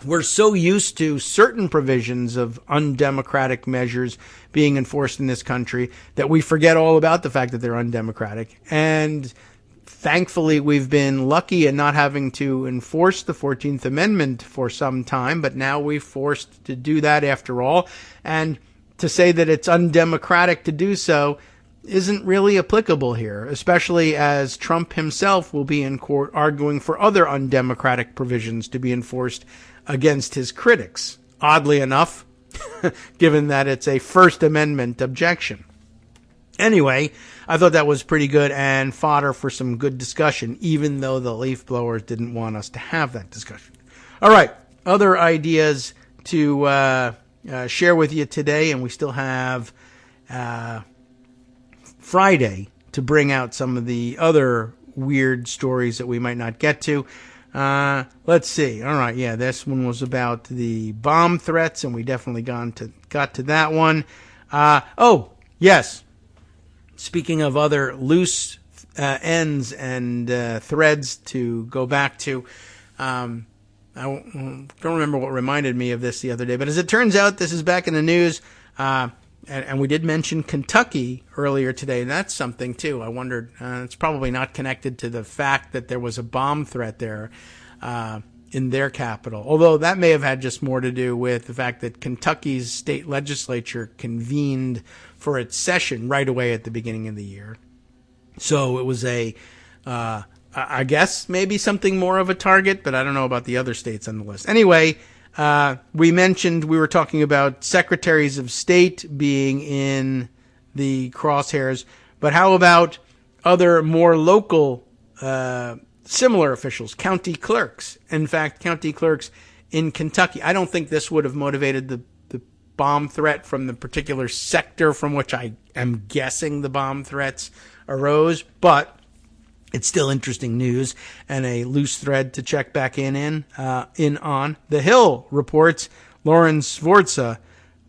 we're so used to certain provisions of undemocratic measures being enforced in this country that we forget all about the fact that they're undemocratic. And thankfully, we've been lucky in not having to enforce the 14th Amendment for some time, but now we're forced to do that after all. And to say that it's undemocratic to do so isn't really applicable here, especially as Trump himself will be in court arguing for other undemocratic provisions to be enforced against his critics, oddly enough, given that it's a First Amendment objection. Anyway, I thought that was pretty good and fodder for some good discussion, even though the leaf blowers didn't want us to have that discussion. All right, other ideas to share with you today, and we still have Friday to bring out some of the other weird stories that we might not get to. Let's see. All right, yeah, this one was about the bomb threats, and we definitely got to that one. Oh, yes. Speaking of other loose ends and threads to go back to, I don't remember what reminded me of this the other day, but as it turns out, this is back in the news, and we did mention Kentucky earlier today, and that's something, too. I wondered, it's probably not connected to the fact that there was a bomb threat there in their capital, although that may have had just more to do with the fact that Kentucky's state legislature convened for its session right away at the beginning of the year. So it was I guess maybe something more of a target, but I don't know about the other states on the list. Anyway, we were talking about secretaries of state being in the crosshairs, but how about other more local, similar officials, county clerks? In fact, county clerks in Kentucky. I don't think this would have motivated the bomb threat from the particular sector from which I am guessing the bomb threats arose, but it's still interesting news and a loose thread to check back in on. The Hill reports Lauren Sforza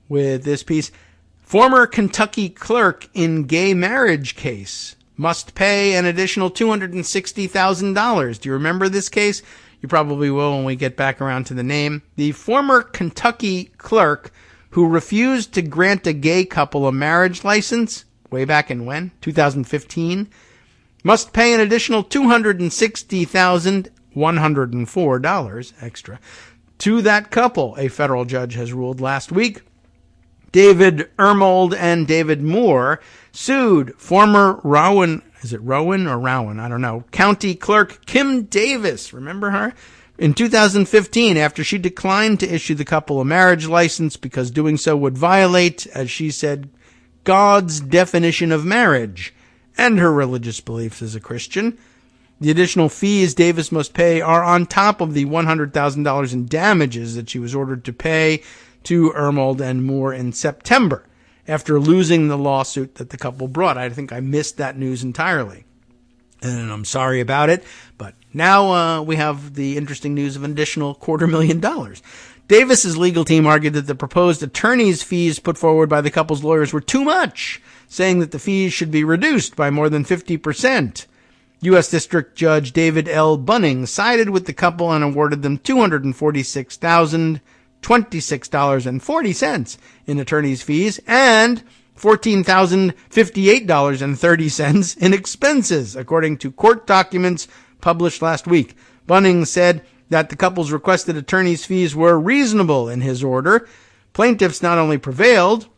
with this piece. Former Kentucky clerk in gay marriage case must pay an additional $260,000. Do you remember this case? You probably will when we get back around to the name. The former Kentucky clerk who refused to grant a gay couple a marriage license, way back in when? 2015, must pay an additional $260,104 extra to that couple, a federal judge has ruled last week. David Ermold and David Moore sued former Rowan, is it Rowan or Rowan? I don't know, County Clerk Kim Davis, remember her? In 2015, after she declined to issue the couple a marriage license because doing so would violate, as she said, God's definition of marriage and her religious beliefs as a Christian. The additional fees Davis must pay are on top of the $100,000 in damages that she was ordered to pay to Ermold and Moore in September after losing the lawsuit that the couple brought. I think I missed that news entirely, and I'm sorry about it, but now we have the interesting news of an additional $250,000. Davis's legal team argued that the proposed attorney's fees put forward by the couple's lawyers were too much, saying that the fees should be reduced by more than 50%. U.S. District Judge David L. Bunning sided with the couple and awarded them $246,026.40 in attorney's fees and $14,058.30 in expenses, according to court documents published last week. Bunning said that the couple's requested attorney's fees were reasonable in his order. Plaintiffs not only prevailed,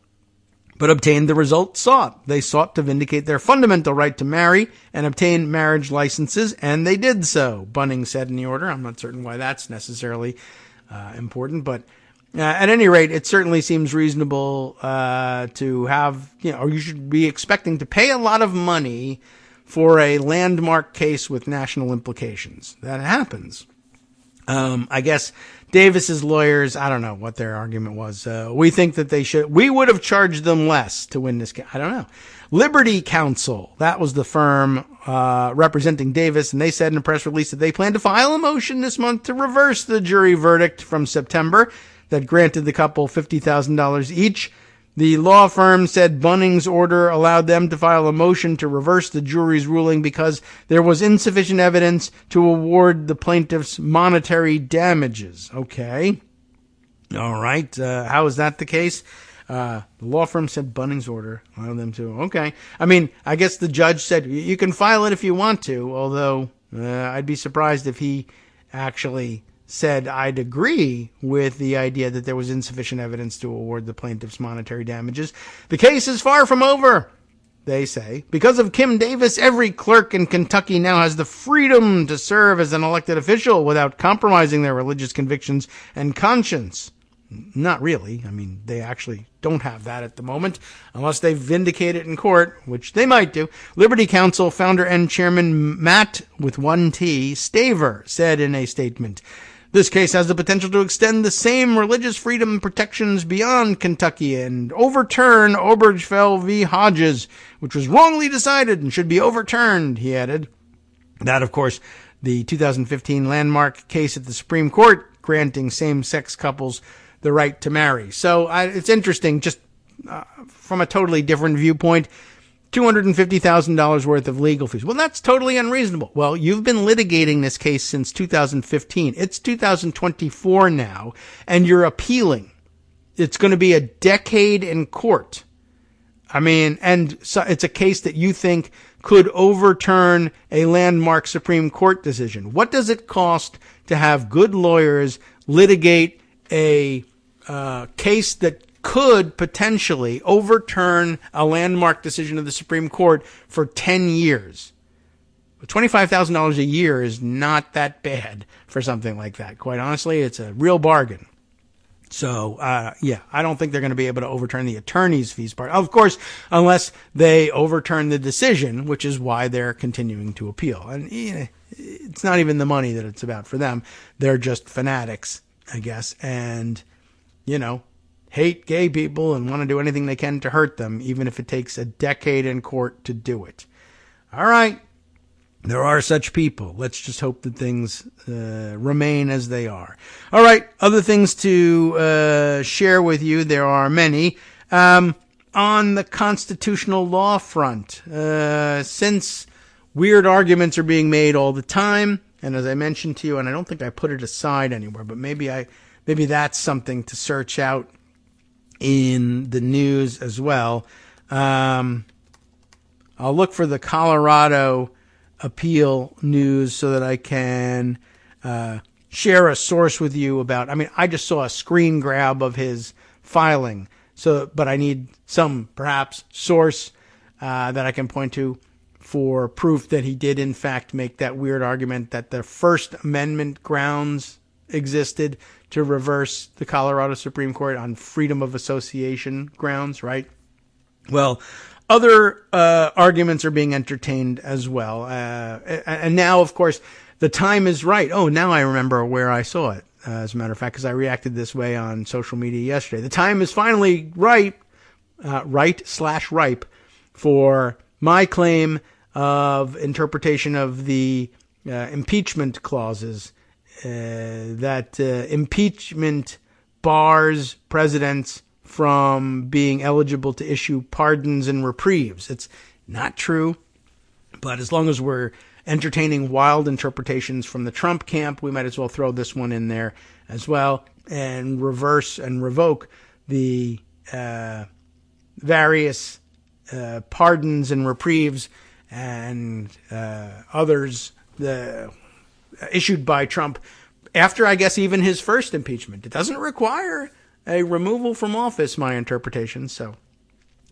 but obtained the result sought. They sought to vindicate their fundamental right to marry and obtain marriage licenses, and they did so, Bunning said in the order. I'm not certain why that's necessarily important, but at any rate, it certainly seems reasonable to have, or you should be expecting to pay a lot of money for a landmark case with national implications. That happens. I guess Davis's lawyers, I don't know what their argument was. We think that we would have charged them less to win this case. I don't know. Liberty Counsel, that was the firm representing Davis, and they said in a press release that they plan to file a motion this month to reverse the jury verdict from September that granted the couple $50,000 each. The law firm said Bunning's order allowed them to file a motion to reverse the jury's ruling because there was insufficient evidence to award the plaintiffs monetary damages. Okay. All right. How is that the case? The law firm said Bunning's order allowed them to. Okay. I mean, I guess the judge said you can file it if you want to, although I'd be surprised if he actually said I'd agree with the idea that there was insufficient evidence to award the plaintiffs monetary damages. The case is far from over, they say. Because of Kim Davis, every clerk in Kentucky now has the freedom to serve as an elected official without compromising their religious convictions and conscience. Not really. I mean, they actually don't have that at the moment, unless they vindicate it in court, which they might do. Liberty Counsel founder and chairman Matt, with one T, Staver, said in a statement, this case has the potential to extend the same religious freedom protections beyond Kentucky and overturn Obergefell v. Hodges, which was wrongly decided and should be overturned, he added. That, of course, the 2015 landmark case at the Supreme Court granting same-sex couples the right to marry. So it's interesting, just from a totally different viewpoint, $250,000 worth of legal fees. Well, that's totally unreasonable. Well, you've been litigating this case since 2015. It's 2024 now, and you're appealing. It's going to be a decade in court. I mean, and so it's a case that you think could overturn a landmark Supreme Court decision. What does it cost to have good lawyers litigate a case that could potentially overturn a landmark decision of the Supreme Court for 10 years? $25,000 a year is not that bad for something like that. Quite honestly, it's a real bargain. So, I don't think they're going to be able to overturn the attorney's fees part. Of course, unless they overturn the decision, which is why they're continuing to appeal. And it's not even the money that it's about for them. They're just fanatics, I guess. And, hate gay people and want to do anything they can to hurt them, even if it takes a decade in court to do it. All right. There are such people. Let's just hope that things remain as they are. All right. Other things to share with you. There are many. On the constitutional law front, since weird arguments are being made all the time, and as I mentioned to you, and I don't think I put it aside anywhere, but maybe that's something to search out in the news as well. I'll look for the Colorado appeal news so that I can share a source with you about. I mean, I just saw a screen grab of his filing, but I need some perhaps source that I can point to for proof that he did in fact make that weird argument that the First Amendment grounds existed to reverse the Colorado Supreme Court on freedom of association grounds, right? Well, other arguments are being entertained as well. And now, of course, the time is right. Oh, now I remember where I saw it, as a matter of fact, because I reacted this way on social media yesterday. The time is finally ripe for my claim of interpretation of the impeachment clauses, that impeachment bars presidents from being eligible to issue pardons and reprieves. It's not true, but as long as we're entertaining wild interpretations from the Trump camp, we might as well throw this one in there as well and reverse and revoke the various pardons and reprieves and others issued by Trump after, I guess, even his first impeachment. It doesn't require a removal from office, my interpretation, so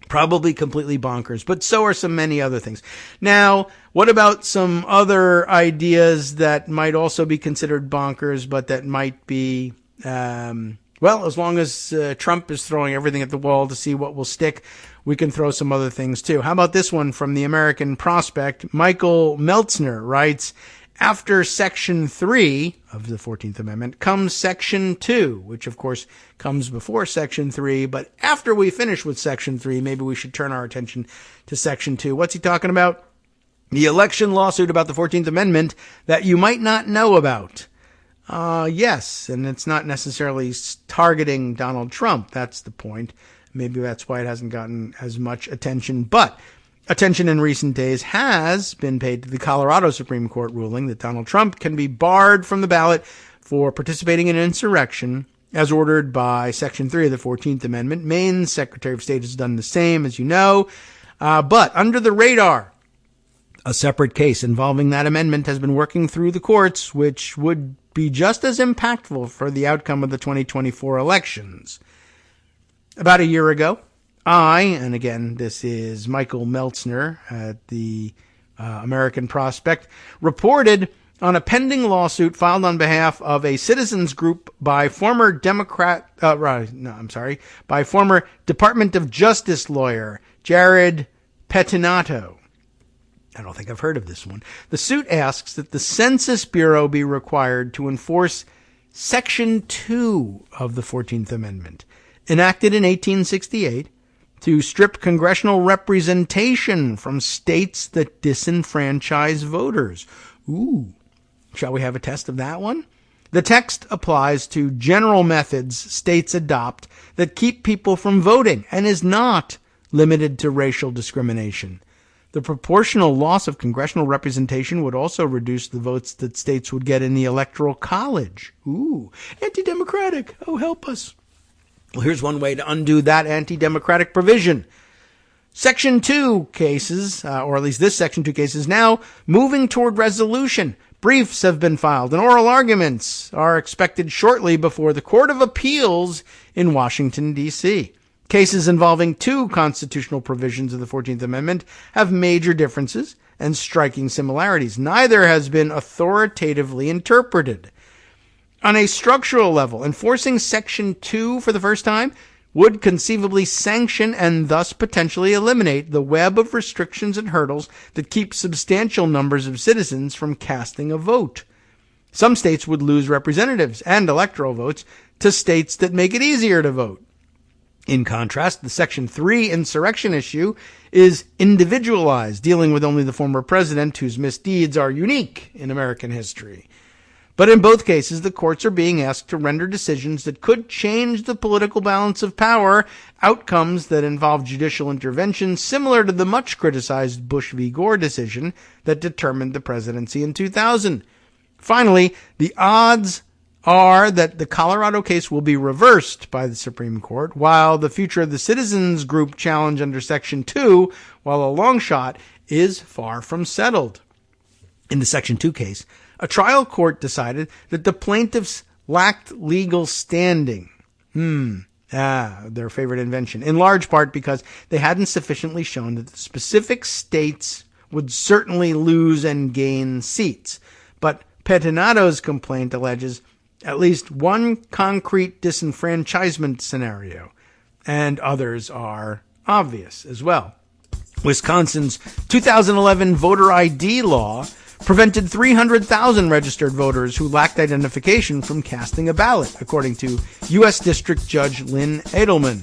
probably completely bonkers, but so are some many other things. Now, what about some other ideas that might also be considered bonkers, but that might be, well, as long as Trump is throwing everything at the wall to see what will stick, we can throw some other things too. How about this one from the American Prospect? Michael Meltzner writes, after Section 3 of the 14th Amendment comes Section 2, which of course comes before Section 3, but after we finish with Section 3, maybe we should turn our attention to Section 2. What's he talking about? The election lawsuit about the 14th Amendment that you might not know about. Yes, and it's not necessarily targeting Donald Trump. That's the point. Maybe that's why it hasn't gotten as much attention, but attention in recent days has been paid to the Colorado Supreme Court ruling that Donald Trump can be barred from the ballot for participating in an insurrection as ordered by Section 3 of the 14th Amendment. Maine's Secretary of State has done the same, as you know. But under the radar, a separate case involving that amendment has been working through the courts, which would be just as impactful for the outcome of the 2024 elections. About a year ago, and again, this is Michael Meltzner at the American Prospect, reported on a pending lawsuit filed on behalf of a citizens group by former former Department of Justice lawyer Jared Pettinato. I don't think I've heard of this one. The suit asks that the Census Bureau be required to enforce Section 2 of the 14th Amendment, enacted in 1868, to strip congressional representation from states that disenfranchise voters. Ooh, shall we have a test of that one? The text applies to general methods states adopt that keep people from voting and is not limited to racial discrimination. The proportional loss of congressional representation would also reduce the votes that states would get in the Electoral College. Ooh, anti-democratic. Oh, help us. Well, here's one way to undo that anti-democratic provision. Section 2 cases, or at least this Section 2 case, is now moving toward resolution. Briefs have been filed and oral arguments are expected shortly before the Court of Appeals in Washington, D.C. Cases involving two constitutional provisions of the 14th Amendment have major differences and striking similarities. Neither has been authoritatively interpreted. On a structural level, enforcing Section 2 for the first time would conceivably sanction and thus potentially eliminate the web of restrictions and hurdles that keep substantial numbers of citizens from casting a vote. Some states would lose representatives and electoral votes to states that make it easier to vote. In contrast, the Section 3 insurrection issue is individualized, dealing with only the former president whose misdeeds are unique in American history. But in both cases, the courts are being asked to render decisions that could change the political balance of power, outcomes that involve judicial intervention similar to the much criticized Bush v. Gore decision that determined the presidency in 2000. Finally, the odds are that the Colorado case will be reversed by the Supreme Court, while the future of the citizens group challenge under Section 2, while a long shot, is far from settled. In the Section 2 case, a trial court decided that the plaintiffs lacked legal standing. Their favorite invention. In large part because they hadn't sufficiently shown that the specific states would certainly lose and gain seats. But Pettinato's complaint alleges at least one concrete disenfranchisement scenario, and others are obvious as well. Wisconsin's 2011 voter ID law prevented 300,000 registered voters who lacked identification from casting a ballot, according to U.S. District Judge Lynn Edelman.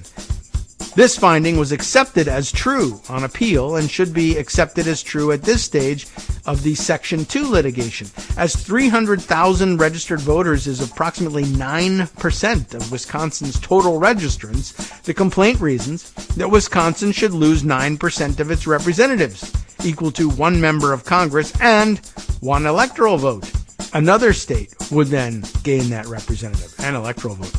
This finding was accepted as true on appeal and should be accepted as true at this stage of the Section 2 litigation, as 300,000 registered voters is approximately 9% of Wisconsin's total registrants. The complaint reasons that Wisconsin should lose 9% of its representatives, equal to one member of Congress and one electoral vote. Another state would then gain that representative and electoral vote.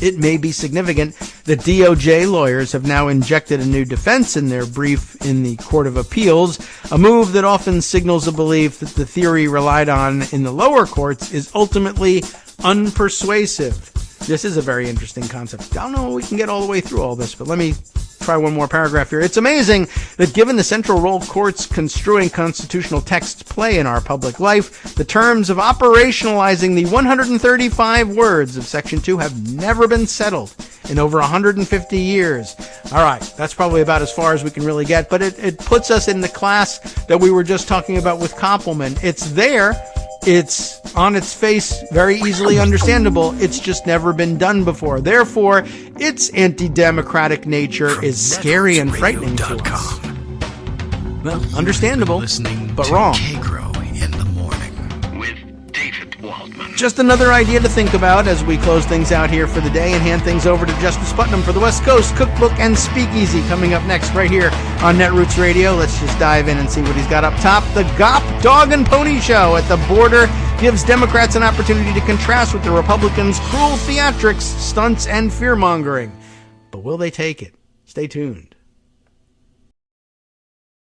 It may be significant that DOJ lawyers have now injected a new defense in their brief in the Court of Appeals, a move that often signals a belief that the theory relied on in the lower courts is ultimately unpersuasive. This is a very interesting concept. I don't know if we can get all the way through all this, but let me try one more paragraph here. It's amazing that given the central role courts construing constitutional texts play in our public life, the terms of operationalizing the 135 words of Section 2 have never been settled in over 150 years. All right, that's probably about as far as we can really get, but it puts us in the class that we were just talking about with Koppelman. It's there. It's on its face, very easily understandable. It's just never been done before. Therefore, its anti-democratic nature is scary and frightening to us. Well, understandable, but wrong. Kagro in the morning with David Waldman. Just another idea to think about as we close things out here for the day and hand things over to Justice Putnam for the West Coast Cookbook and Speakeasy coming up next right here on Netroots Radio. Let's just dive in and see what he's got up top. The GOP Dog and Pony Show at the border gives Democrats an opportunity to contrast with the Republicans' cruel theatrics, stunts, and fear-mongering. But will they take it? Stay tuned.